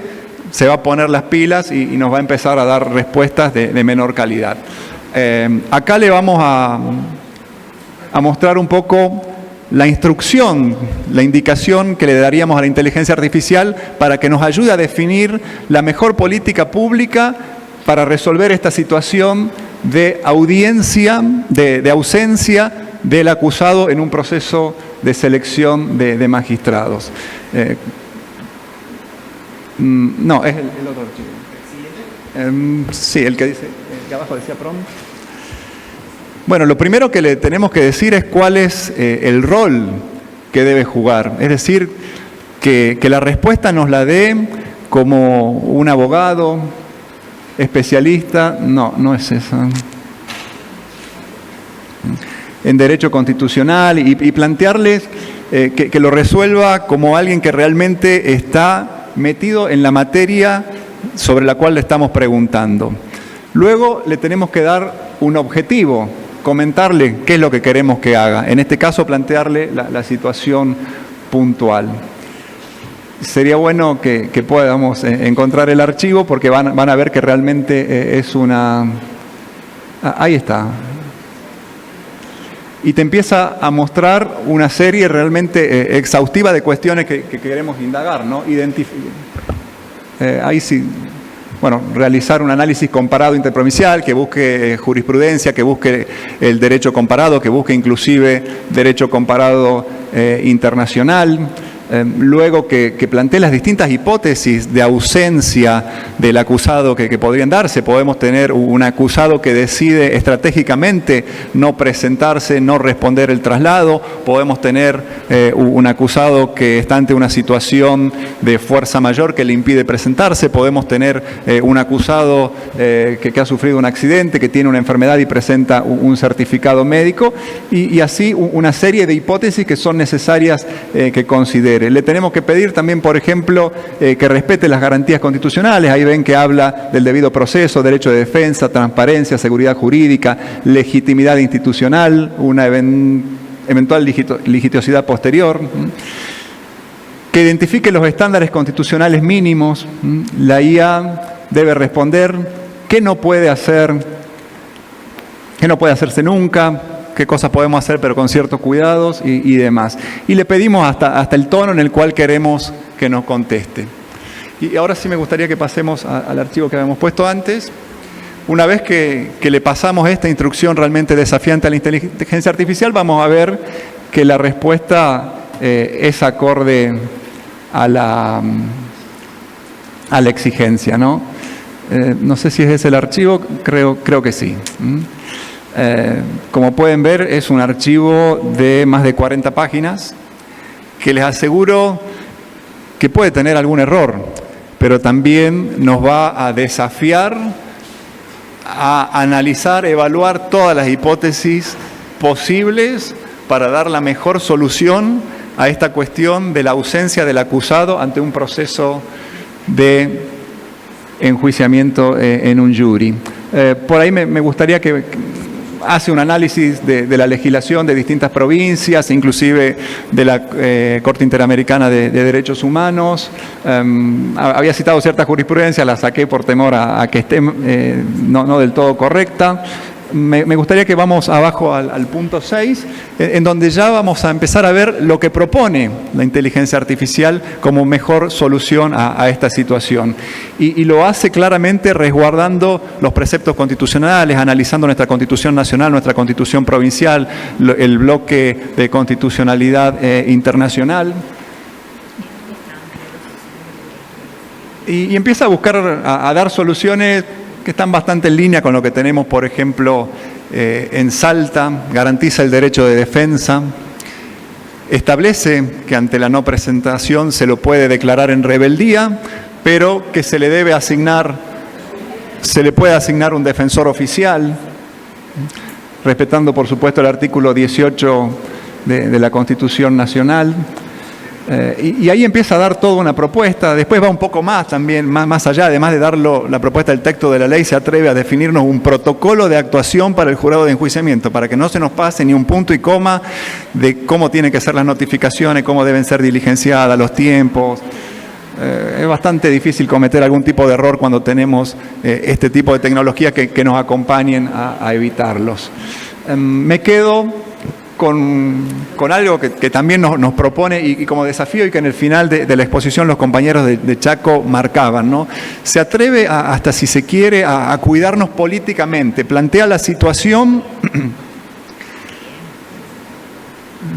se va a poner las pilas y nos va a empezar a dar respuestas de menor calidad. Acá le vamos a mostrar un poco la instrucción, la indicación que le daríamos a la inteligencia artificial para que nos ayude a definir la mejor política pública para resolver esta situación de audiencia, de ausencia del acusado en un proceso de selección de magistrados. No, es el otro archivo. Sí, el que dice, el que abajo decía prompt. Bueno, lo primero que le tenemos que decir es cuál es el rol que debe jugar. Es decir, que la respuesta nos la dé como un abogado, especialista, no es eso. En derecho constitucional y plantearles que lo resuelva como alguien que realmente está metido en la materia sobre la cual le estamos preguntando. Luego le tenemos que dar un objetivo, comentarle qué es lo que queremos que haga. En este caso, plantearle la situación puntual. Sería bueno que podamos encontrar el archivo porque van a ver que realmente es una... ahí está. y te empieza a mostrar una serie realmente exhaustiva de cuestiones que queremos indagar, ¿no? Ahí sí, bueno, realizar un análisis comparado interprovincial que busque jurisprudencia, que busque el derecho comparado, que busque inclusive derecho comparado internacional. Luego que plantee las distintas hipótesis de ausencia del acusado que podrían darse. Podemos tener un acusado que decide estratégicamente no presentarse, no responder el traslado. Podemos tener un acusado que está ante una situación de fuerza mayor que le impide presentarse. Podemos tener un acusado que ha sufrido un accidente, que tiene una enfermedad y presenta un certificado médico. Y así una serie de hipótesis que son necesarias que considere. Le tenemos que pedir también, por ejemplo, que respete las garantías constitucionales. Ahí ven que habla del debido proceso, derecho de defensa, transparencia, seguridad jurídica, legitimidad institucional, una eventual litigiosidad posterior. Que identifique los estándares constitucionales mínimos. La IA debe responder qué no puede hacer, qué no puede hacerse nunca, qué cosas podemos hacer pero con ciertos cuidados y demás. Y le pedimos hasta el tono en el cual queremos que nos conteste. Y ahora sí me gustaría que pasemos al archivo que habíamos puesto antes. Una vez que le pasamos esta instrucción realmente desafiante a la inteligencia artificial, vamos a ver que la respuesta es acorde a la exigencia, ¿no? No sé si es ese el archivo, creo que sí. Como pueden ver, es un archivo de más de 40 páginas que les aseguro que puede tener algún error, pero también nos va a desafiar a analizar, evaluar todas las hipótesis posibles para dar la mejor solución a esta cuestión de la ausencia del acusado ante un proceso de enjuiciamiento en un jury. Por ahí me gustaría que hace un análisis de la legislación de distintas provincias, inclusive de la Corte Interamericana de Derechos Humanos. Había citado cierta jurisprudencia, la saqué por temor a que esté no del todo correcta. Me gustaría que vamos abajo al punto 6, en donde ya vamos a empezar a ver lo que propone la inteligencia artificial como mejor solución a esta situación. Y lo hace claramente resguardando los preceptos constitucionales, analizando nuestra Constitución Nacional, nuestra Constitución Provincial, el bloque de constitucionalidad internacional. Y empieza a buscar, a dar soluciones que están bastante en línea con lo que tenemos, por ejemplo, en Salta. Garantiza el derecho de defensa, establece que ante la no presentación se lo puede declarar en rebeldía, pero que se le puede asignar un defensor oficial, respetando, por supuesto, el artículo 18 de la Constitución Nacional. Y ahí empieza a dar toda una propuesta. Después va un poco más también, más allá, además de dar la propuesta del texto de la ley, se atreve a definirnos un protocolo de actuación para el jurado de enjuiciamiento, para que no se nos pase ni un punto y coma de cómo tienen que ser las notificaciones, cómo deben ser diligenciadas, los tiempos. Es bastante difícil cometer algún tipo de error cuando tenemos este tipo de tecnologías que nos acompañen a evitarlos. Me quedo con algo que también nos propone y como desafío, y que en el final de la exposición los compañeros de Chaco marcaban, ¿no? Se atreve hasta, si se quiere, a cuidarnos políticamente. Plantea la situación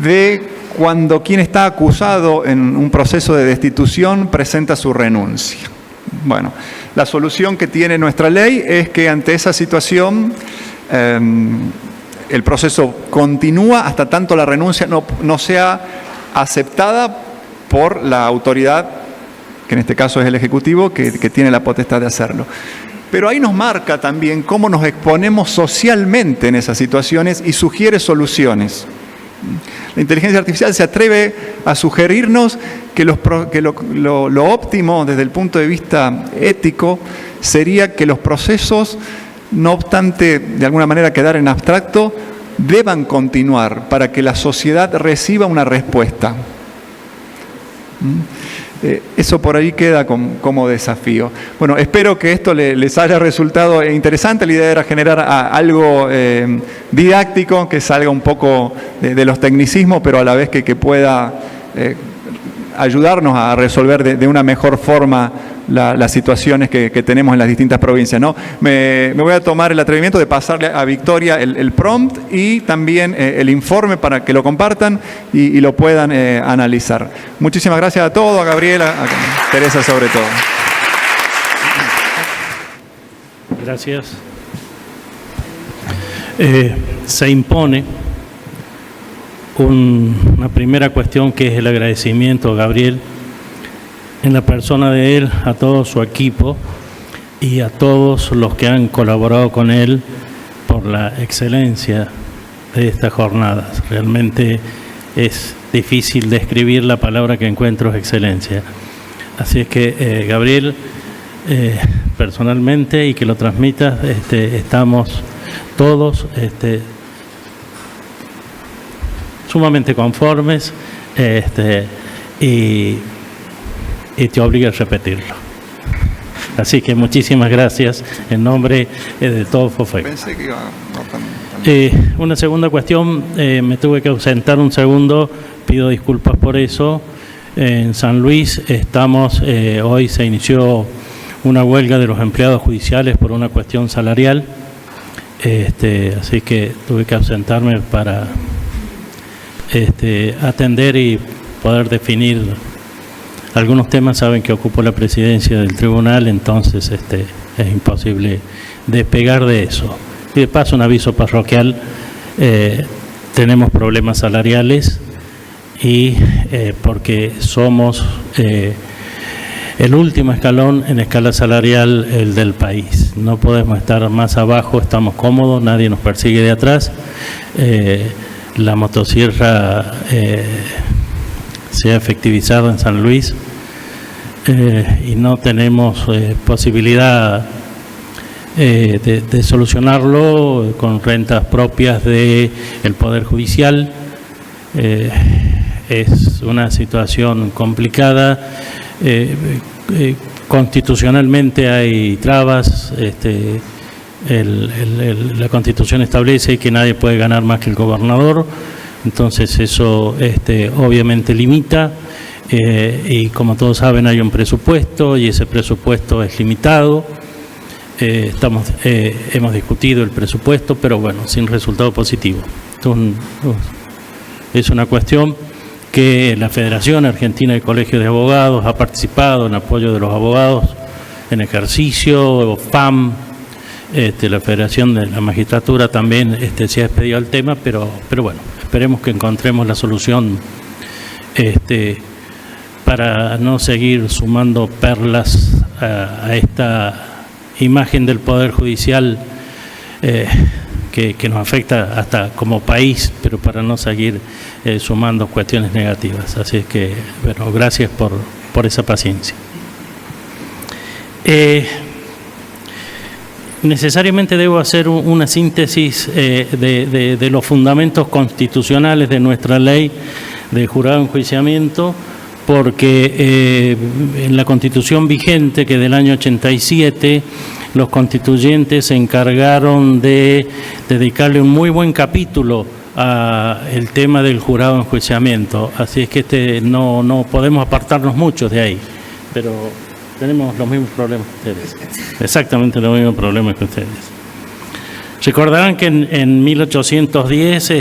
de cuando quien está acusado en un proceso de destitución presenta su renuncia. Bueno, la solución que tiene nuestra ley es que ante esa situación el proceso continúa hasta tanto la renuncia no sea aceptada por la autoridad, que en este caso es el Ejecutivo, que tiene la potestad de hacerlo. Pero ahí nos marca también cómo nos exponemos socialmente en esas situaciones y sugiere soluciones. La inteligencia artificial se atreve a sugerirnos que lo óptimo desde el punto de vista ético sería que los procesos, no obstante de alguna manera quedar en abstracto, deban continuar para que la sociedad reciba una respuesta. Eso por ahí queda como desafío. Bueno, espero que esto les haya resultado interesante. La idea era generar algo didáctico, que salga un poco de los tecnicismos, pero a la vez que pueda ayudarnos a resolver de una mejor forma las situaciones que tenemos en las distintas provincias, ¿no? Me voy a tomar el atrevimiento de pasarle a Victoria el prompt y también el informe para que lo compartan y lo puedan analizar. Muchísimas gracias a todos, a Gabriela, a Teresa sobre todo. Gracias. Se impone una primera cuestión, que es el agradecimiento a Gabriel, en la persona de él, a todo su equipo y a todos los que han colaborado con él por la excelencia de estas jornadas. Realmente es difícil describir, la palabra que encuentro es excelencia. Así es que, Gabriel, personalmente, y que lo transmitas, estamos todos sumamente conformes y te obliga a repetirlo. Así que muchísimas gracias en nombre de todo FOFEC. Pensé que iba una segunda cuestión, me tuve que ausentar un segundo, pido disculpas por eso. En San Luis estamos, hoy se inició una huelga de los empleados judiciales por una cuestión salarial, así que tuve que ausentarme para atender y poder definir algunos temas. Saben que ocupo la presidencia del tribunal, entonces es imposible despegar de eso. Y de paso, un aviso parroquial, tenemos problemas salariales y porque somos el último escalón en escala salarial del país. No podemos estar más abajo, estamos cómodos, nadie nos persigue de atrás. La motosierra se ha efectivizado en San Luis y no tenemos posibilidad de solucionarlo con rentas propias del Poder Judicial. Es una situación complicada. Constitucionalmente hay trabas. La Constitución establece que nadie puede ganar más que el gobernador, entonces eso obviamente limita, y como todos saben hay un presupuesto y ese presupuesto es limitado. Hemos discutido el presupuesto, pero bueno, sin resultado positivo. Es una cuestión que la Federación Argentina de Colegios de Abogados ha participado en apoyo de los abogados en ejercicio, FAM, la Federación de la Magistratura también se ha despedido al tema, pero bueno, esperemos que encontremos la solución para no seguir sumando perlas a esta imagen del Poder Judicial que nos afecta hasta como país, pero para no seguir sumando cuestiones negativas. Así es que, bueno, gracias por esa paciencia. Necesariamente debo hacer una síntesis de los fundamentos constitucionales de nuestra ley de jurado de enjuiciamiento, porque en la Constitución vigente, que del año 87, los constituyentes se encargaron de dedicarle un muy buen capítulo al tema del jurado de enjuiciamiento. Así es que no podemos apartarnos mucho de ahí, pero tenemos los mismos problemas que ustedes, exactamente los mismos problemas que ustedes. Recordarán que en 1810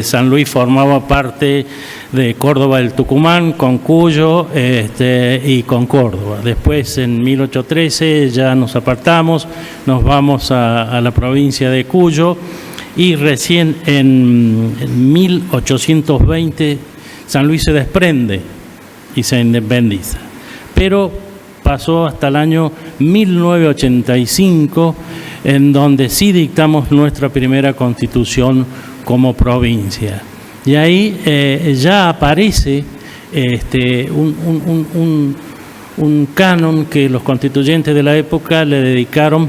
San Luis formaba parte de Córdoba del Tucumán, con Cuyo y con Córdoba. Después, en 1813, ya nos apartamos, nos vamos a la provincia de Cuyo, y recién en 1820 San Luis se desprende y se independiza. Pero pasó hasta el año 1985, en donde sí dictamos nuestra primera constitución como provincia. Y ahí ya aparece un canon que los constituyentes de la época le dedicaron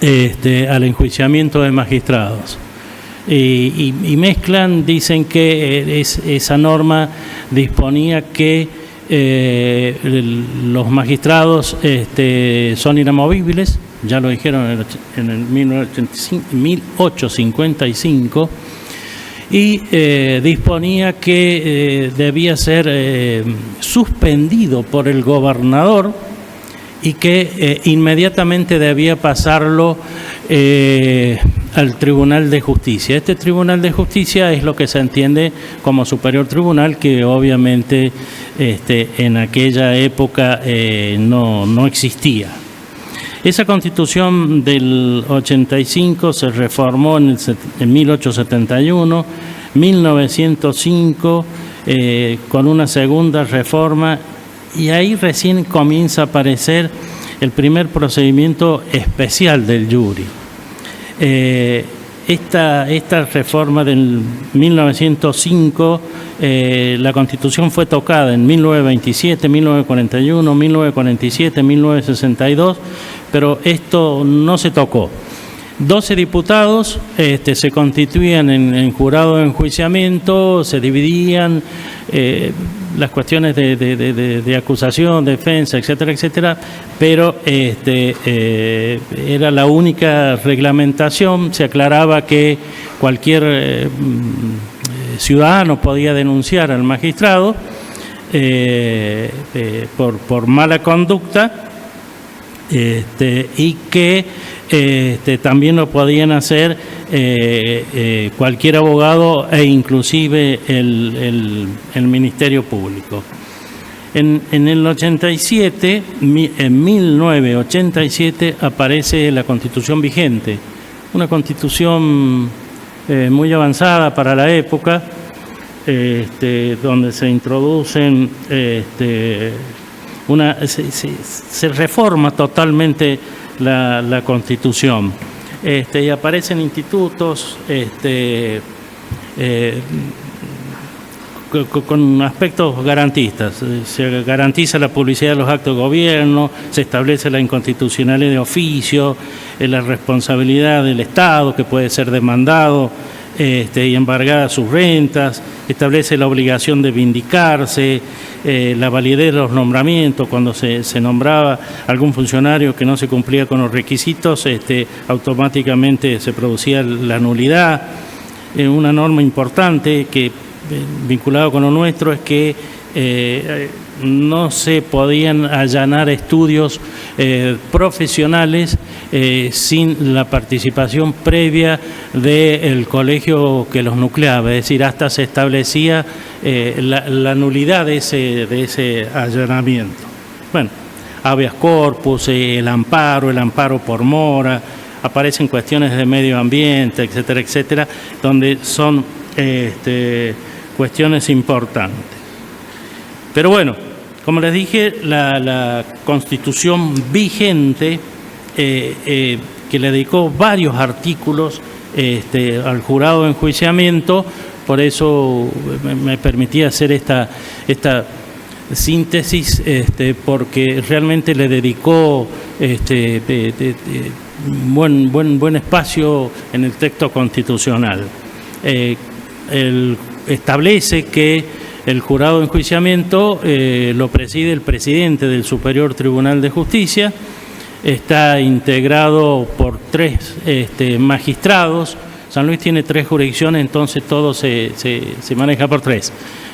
al enjuiciamiento de magistrados. Y mezclan, dicen que esa norma disponía que los magistrados son inamovibles, ya lo dijeron en el 1855, y disponía que debía ser suspendido por el gobernador y que inmediatamente debía pasarlo al Tribunal de Justicia. Este Tribunal de Justicia es lo que se entiende como superior tribunal, que obviamente en aquella época no existía. Esa Constitución del 85 se reformó en 1871, 1905, con una segunda reforma, y ahí recién comienza a aparecer el primer procedimiento especial del jury. Esta reforma del 1905, la Constitución fue tocada en 1927, 1941, 1947, 1962, pero esto no se tocó. 12 diputados se constituían en jurado de enjuiciamiento, se dividían las cuestiones de acusación, defensa, etcétera, etcétera, pero era la única reglamentación. Se aclaraba que cualquier ciudadano podía denunciar al magistrado por mala conducta, y que también lo podían hacer cualquier abogado e inclusive el Ministerio Público. En el 87, en 1987, aparece la Constitución vigente, una Constitución muy avanzada para la época, donde se introducen se reforma totalmente la Constitución, y aparecen institutos con aspectos garantistas. Se garantiza la publicidad de los actos de gobierno, se establece la inconstitucionalidad de oficio, la responsabilidad del Estado, que puede ser demandado y embargada sus rentas, establece la obligación de vindicarse, la validez de los nombramientos. Cuando se nombraba algún funcionario que no se cumplía con los requisitos, automáticamente se producía la nulidad. Una norma importante que, vinculado con lo nuestro, es que no se podían allanar estudios profesionales sin la participación previa del colegio que los nucleaba, es decir, hasta se establecía la nulidad de ese allanamiento. Bueno, habeas corpus, el amparo por mora, aparecen cuestiones de medio ambiente, etcétera, etcétera, donde son cuestiones importantes. Pero bueno, como les dije, la Constitución vigente, que le dedicó varios artículos al jurado de enjuiciamiento, por eso me permití hacer esta síntesis, porque realmente le dedicó buen espacio en el texto constitucional. Establece que el jurado de enjuiciamiento lo preside el presidente del Superior Tribunal de Justicia, está integrado por 3 magistrados. San Luis tiene 3 jurisdicciones, entonces todo se maneja por 3.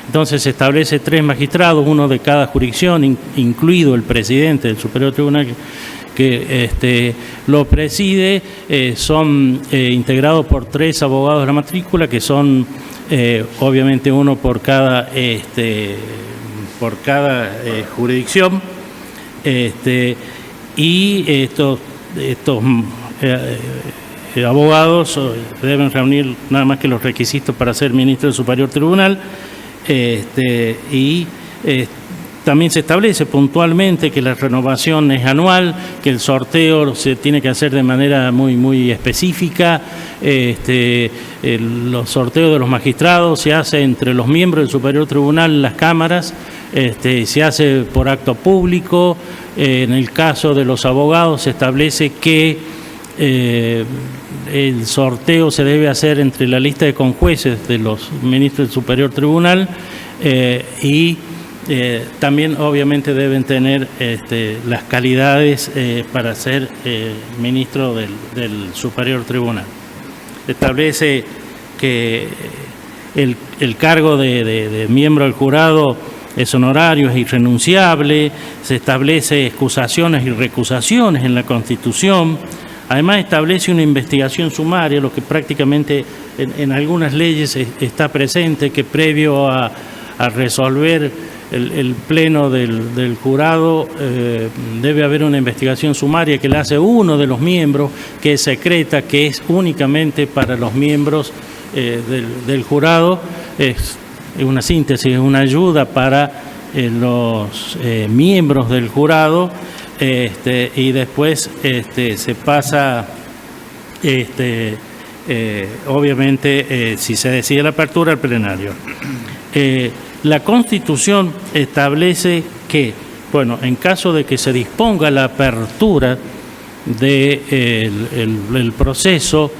Entonces se establece 3 magistrados, uno de cada jurisdicción, incluido el presidente del Superior Tribunal que lo preside. Son integrados por 3 abogados de la matrícula, que son obviamente uno por cada jurisdicción, y estos abogados deben reunir nada más que los requisitos para ser ministro del Superior Tribunal, y también se establece puntualmente que la renovación es anual, que el sorteo se tiene que hacer de manera muy específica. Los sorteos de los magistrados se hace entre los miembros del Superior Tribunal, las cámaras, se hace por acto público. En el caso de los abogados se establece que el sorteo se debe hacer entre la lista de conjueces de los ministros del Superior Tribunal y también obviamente deben tener las calidades para ser ministro del Superior Tribunal. Establece que el cargo de miembro del jurado es honorario, es irrenunciable, se establece excusaciones y recusaciones en la Constitución. Además establece una investigación sumaria, lo que prácticamente en algunas leyes está presente, que previo a resolver el pleno del jurado debe haber una investigación sumaria que la hace uno de los miembros, que es secreta, que es únicamente para los miembros del jurado. Es una síntesis, una ayuda para los miembros del jurado, y después se pasa, obviamente, si se decide la apertura, al plenario. La Constitución establece que, bueno, en caso de que se disponga la apertura del proceso,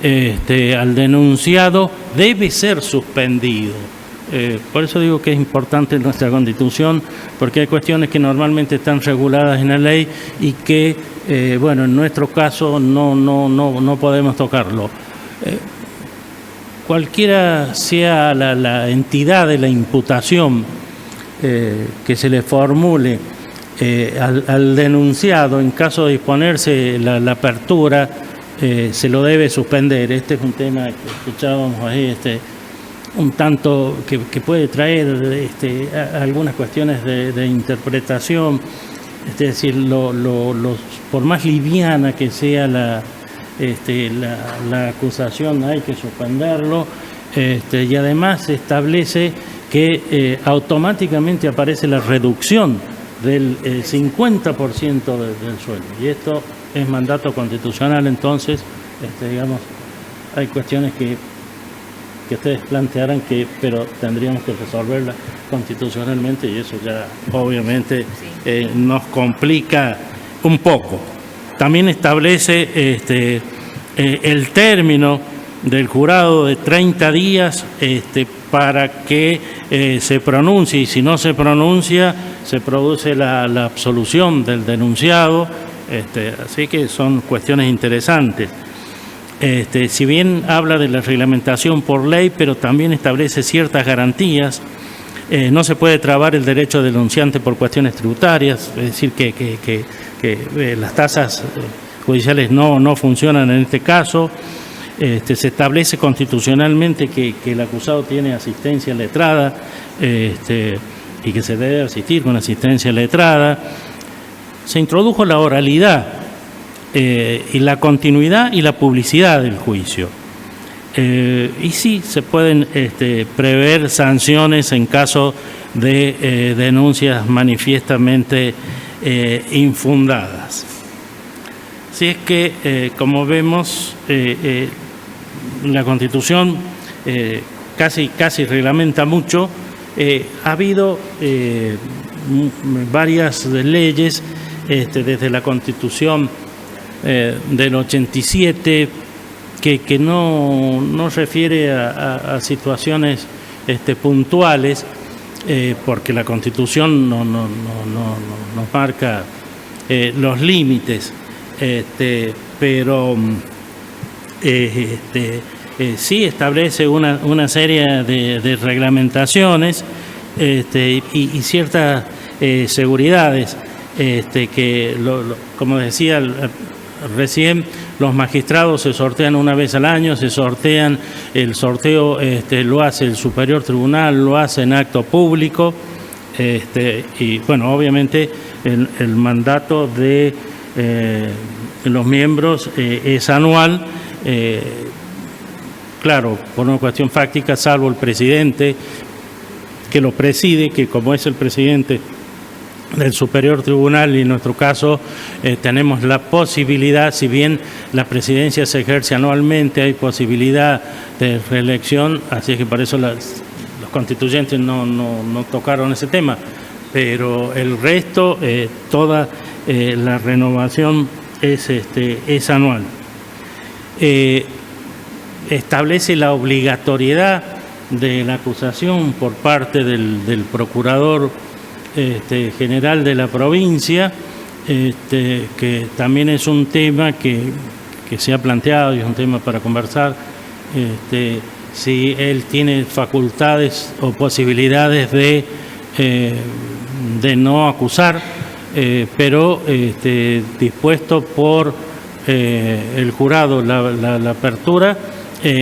al denunciado debe ser suspendido. Por eso digo que es importante nuestra Constitución, porque hay cuestiones que normalmente están reguladas en la ley y que, bueno, en nuestro caso no podemos tocarlo. Cualquiera sea la entidad de la imputación que se le formule al denunciado, en caso de disponerse la apertura, se lo debe suspender. Este es un tema que escuchábamos ahí, un tanto que puede traer algunas cuestiones de interpretación, es decir, por más liviana que sea la acusación, hay que suspenderlo, y además se establece que automáticamente aparece la reducción del 50% del sueldo, y esto es mandato constitucional. Entonces, digamos, hay cuestiones que ustedes plantearán pero tendríamos que resolverlas constitucionalmente, y eso ya obviamente nos complica un poco. También establece el término del jurado de 30 días para que se pronuncie, y si no se pronuncia, se produce la absolución del denunciado. Así que son cuestiones interesantes. Si bien habla de la reglamentación por ley, pero también establece ciertas garantías. No se puede trabar el derecho del denunciante por cuestiones tributarias, es decir, que las tasas judiciales no funcionan en este caso. Se establece constitucionalmente que el acusado tiene asistencia letrada, y que se debe asistir con asistencia letrada. Se introdujo la oralidad, y la continuidad y la publicidad del juicio. Y sí, se pueden prever sanciones en caso de denuncias manifiestamente infundadas. Así es que, como vemos, la Constitución casi reglamenta mucho. Ha habido varias leyes desde la Constitución del 87 que no refiere a situaciones puntuales, porque la Constitución no marca los límites, pero sí establece una serie de reglamentaciones y ciertas seguridades, que como decía recién, los magistrados se sortean una vez al año, el sorteo lo hace el Superior Tribunal, lo hace en acto público, y bueno, obviamente el mandato de los miembros es anual, claro, por una cuestión fáctica, salvo el presidente que lo preside, que como es el presidente del Superior Tribunal, y en nuestro caso tenemos la posibilidad, si bien la presidencia se ejerce anualmente, hay posibilidad de reelección, así es que por eso los constituyentes no tocaron ese tema, pero el resto, toda la renovación es anual. Establece la obligatoriedad de la acusación por parte del procurador general de la provincia, que también es un tema que se ha planteado y es un tema para conversar, si él tiene facultades o posibilidades de no acusar, pero dispuesto por el jurado la apertura,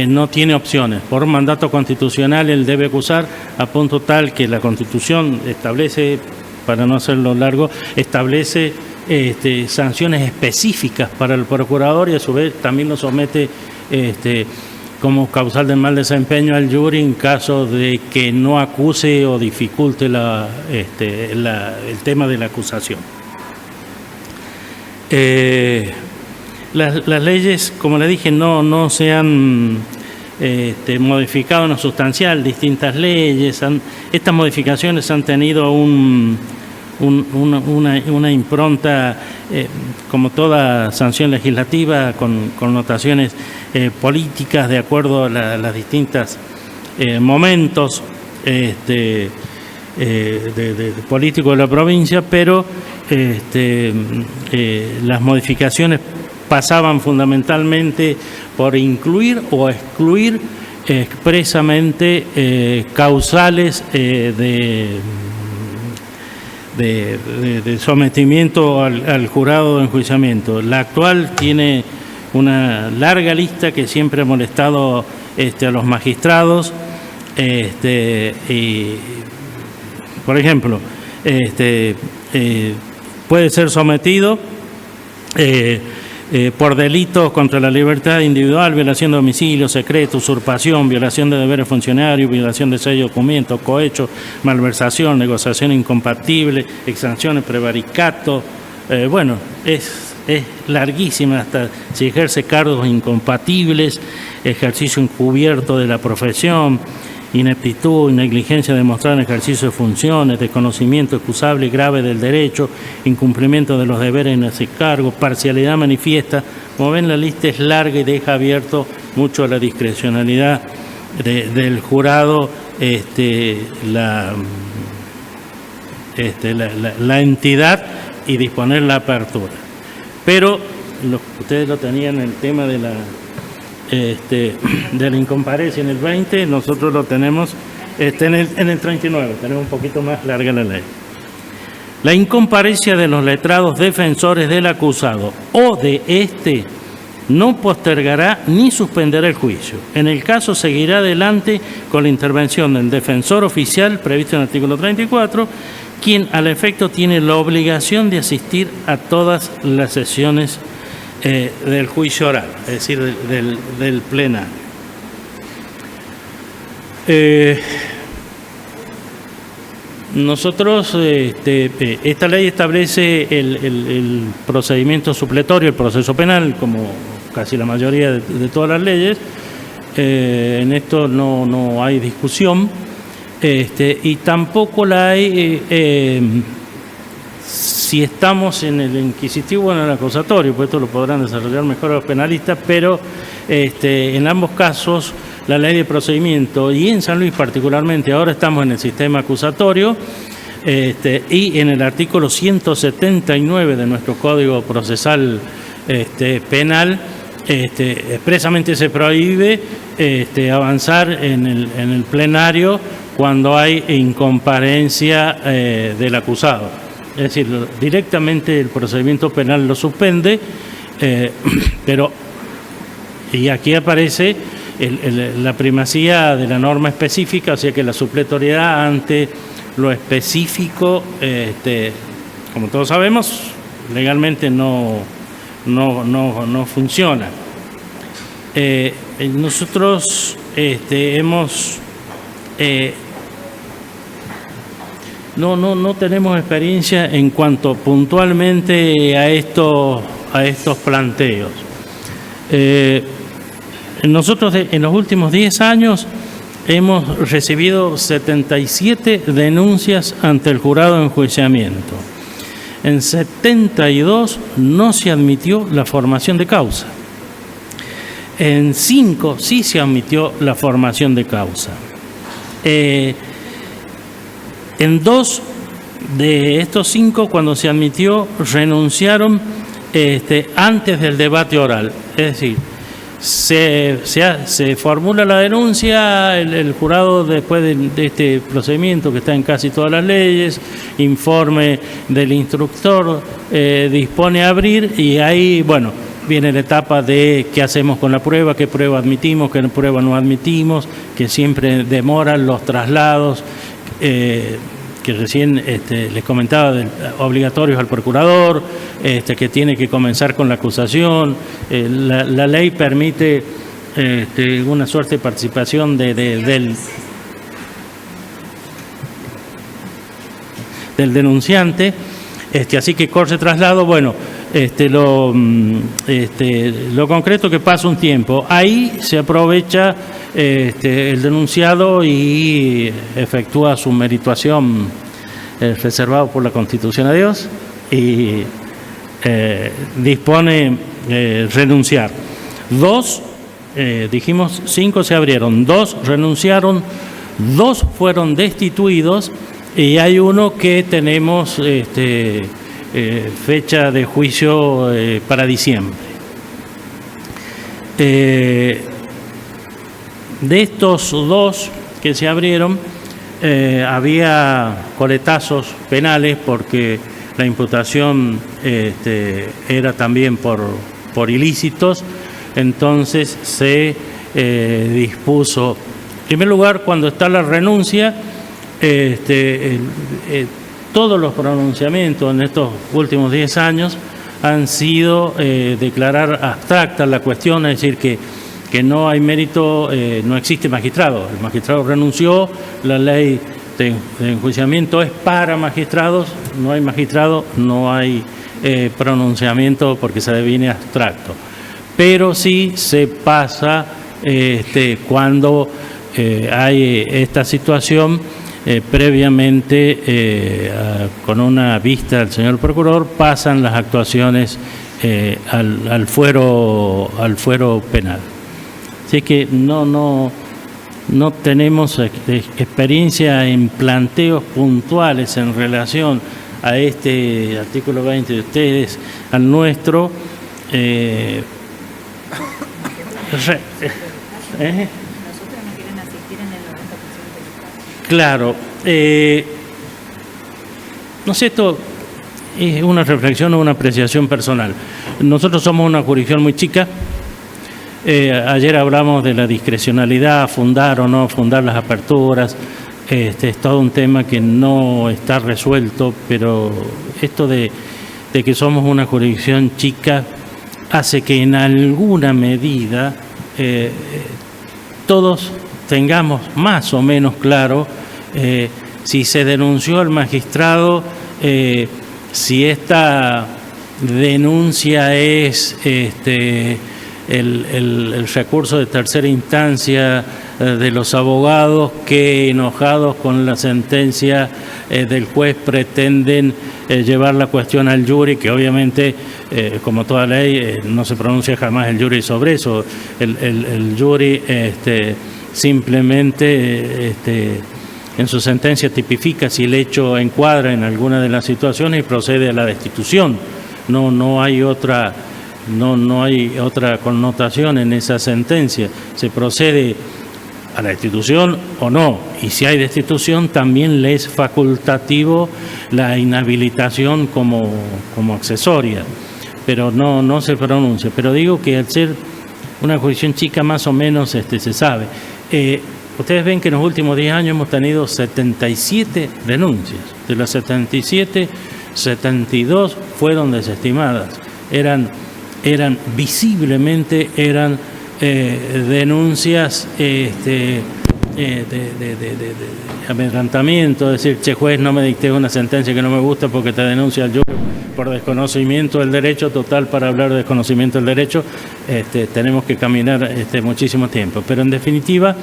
no tiene opciones. Por mandato constitucional él debe acusar, a punto tal que la Constitución establece, para no hacerlo largo, establece sanciones específicas para el procurador y a su vez también lo somete como causal de mal desempeño al jury en caso de que no acuse o dificulte el tema de la acusación. Las leyes, como le dije, no se han modificado en lo sustancial, distintas leyes. Estas modificaciones han tenido una impronta, como toda sanción legislativa, con connotaciones políticas de acuerdo a los distintos momentos políticos de la provincia, pero las modificaciones pasaban fundamentalmente por incluir o excluir expresamente causales de sometimiento al jurado de enjuiciamiento. La actual tiene una larga lista que siempre ha molestado a los magistrados, y, por ejemplo, puede ser sometido por delitos contra la libertad individual, violación de domicilio, secreto, usurpación, violación de deberes funcionarios, violación de sello de documento, cohecho, malversación, negociación incompatible, extorsión, prevaricato. Bueno, es larguísima, hasta si ejerce cargos incompatibles, ejercicio encubierto de la profesión, ineptitud, negligencia demostrada en ejercicio de funciones, desconocimiento excusable y grave del derecho, incumplimiento de los deberes en ese cargo, parcialidad manifiesta. Como ven, la lista es larga y deja abierto mucho a la discrecionalidad del jurado, la entidad y disponer la apertura. Pero ustedes lo tenían en el tema de la incomparecencia en el 20, nosotros lo tenemos en el 39, tenemos un poquito más larga la ley. La incomparecencia de los letrados defensores del acusado o de no postergará ni suspenderá el juicio. En el caso seguirá adelante con la intervención del defensor oficial previsto en el artículo 34, quien al efecto tiene la obligación de asistir a todas las sesiones del juicio oral, es decir, del plenario. Nosotros, esta ley establece el procedimiento supletorio, el proceso penal, como casi la mayoría de todas las leyes. En esto no hay discusión, y tampoco la hay si estamos en el inquisitivo o en el acusatorio, pues esto lo podrán desarrollar mejor los penalistas, pero en ambos casos la ley de procedimiento, y en San Luis particularmente, ahora estamos en el sistema acusatorio, y en el artículo 179 de nuestro Código Procesal Penal, expresamente se prohíbe avanzar en el plenario cuando hay incomparecencia del acusado. Es decir, directamente el procedimiento penal lo suspende, y aquí aparece la primacía de la norma específica, o sea que la supletoriedad ante lo específico, como todos sabemos, legalmente no funciona. Nosotros hemos... No tenemos experiencia en cuanto puntualmente a estos planteos. Nosotros en los últimos 10 años hemos recibido 77 denuncias ante el jurado de enjuiciamiento. En 72 no se admitió la formación de causa. En 5 sí se admitió la formación de causa. En 2 De estos 5, cuando se admitió, renunciaron antes del debate oral. Es decir, se formula la denuncia, el jurado, después de este procedimiento que está en casi todas las leyes, informe del instructor, dispone a abrir, y ahí, bueno, viene la etapa de qué hacemos con la prueba, qué prueba admitimos, qué prueba no admitimos, que siempre demoran los traslados, que recién les comentaba, obligatorios al procurador, que tiene que comenzar con la acusación. La ley permite una suerte de participación del denunciante, así que corre traslado. Bueno, lo concreto que pasa un tiempo, ahí se aprovecha el denunciado y efectúa su merituación reservado por la Constitución a Dios y dispone renunciar. 2, dijimos 5 se abrieron, 2 renunciaron, 2 fueron destituidos y hay uno que tenemos fecha de juicio para diciembre. De estos 2 que se abrieron, había coletazos penales porque la imputación era también por ilícitos, entonces se dispuso. En primer lugar, cuando está la renuncia, todos los pronunciamientos en estos últimos 10 años han sido declarar abstracta la cuestión, es decir, que no hay mérito, no existe magistrado. El magistrado renunció, la ley de enjuiciamiento es para magistrados, no hay magistrado, no hay pronunciamiento porque se deviene abstracto. Pero sí se pasa cuando hay esta situación. Previamente, con una vista del señor procurador, pasan las actuaciones al fuero penal. Así que no tenemos experiencia en planteos puntuales en relación a este artículo 20 de ustedes, al nuestro. Claro, no sé, esto es una reflexión o una apreciación personal. Nosotros somos una jurisdicción muy chica. Ayer hablamos de la discrecionalidad, fundar o no fundar las aperturas. Es todo un tema que no está resuelto, pero esto de que somos una jurisdicción chica hace que en alguna medida todos tengamos más o menos claro si se denunció al magistrado, si esta denuncia es el recurso de tercera instancia de los abogados que, enojados con la sentencia del juez, pretenden llevar la cuestión al jury, que obviamente, como toda ley, no se pronuncia jamás el jury sobre eso. El jury simplemente en su sentencia tipifica si el hecho encuadra en alguna de las situaciones y procede a la destitución. No hay otra connotación en esa sentencia. Se procede a la destitución o no, y si hay destitución también le es facultativo la inhabilitación como accesoria, pero no se pronuncia. Pero digo que al ser una jurisdicción chica, más o menos se sabe. Ustedes ven que en los últimos 10 años hemos tenido 77 denuncias. De las 77, 72 fueron desestimadas. Eran visiblemente denuncias de amedrentamiento, es decir, che juez, no me dicté una sentencia que no me gusta porque te denuncia el jury por desconocimiento del derecho. Total, para hablar de desconocimiento del derecho tenemos que caminar muchísimo tiempo, pero en definitiva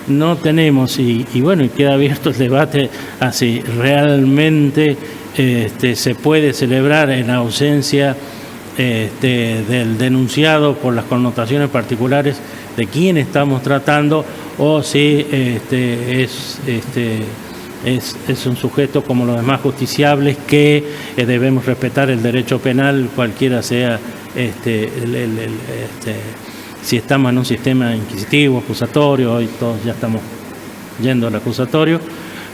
no tenemos, y bueno, y queda abierto el debate a si realmente se puede celebrar en ausencia del denunciado por las connotaciones particulares de quién estamos tratando, o si es un sujeto como los demás justiciables que debemos respetar el derecho penal, cualquiera sea si estamos en un sistema inquisitivo, acusatorio. Hoy todos ya estamos yendo al acusatorio,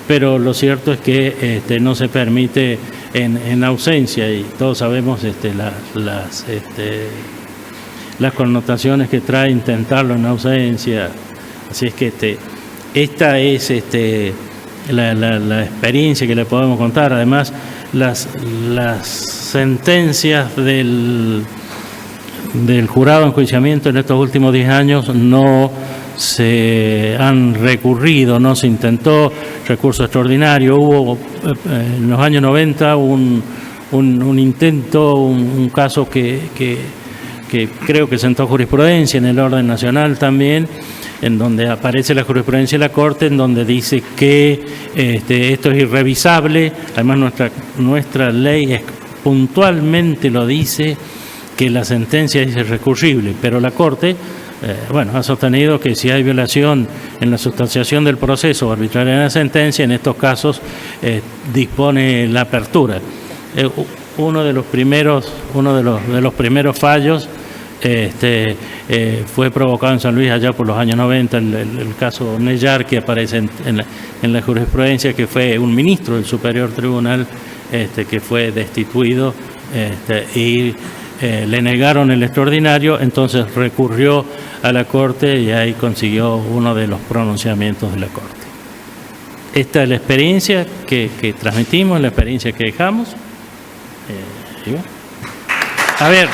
pero lo cierto es que no se permite en ausencia, y todos sabemos las connotaciones que trae intentarlo en ausencia. Así es que esta es la experiencia que le podemos contar. Además, las sentencias del jurado de enjuiciamiento en estos últimos 10 años no se han recurrido, no se intentó recurso extraordinario. Hubo en los años 90 un intento, un caso que creo que sentó jurisprudencia en el orden nacional también, en donde aparece la jurisprudencia de la Corte, en donde dice que esto es irrevisable. Además, nuestra ley puntualmente lo dice, que la sentencia es irrecurrible, pero la Corte ha sostenido que si hay violación en la sustanciación del proceso o arbitrariedad de la sentencia, en estos casos dispone la apertura. Uno de los primeros fallos fue provocado en San Luis allá por los años 90, el caso Nellar, que aparece en la jurisprudencia, que fue un ministro del Superior Tribunal que fue destituido y le negaron el extraordinario, entonces recurrió a la Corte y ahí consiguió uno de los pronunciamientos de la Corte. Esta es la experiencia que transmitimos, la experiencia que dejamos. A ver.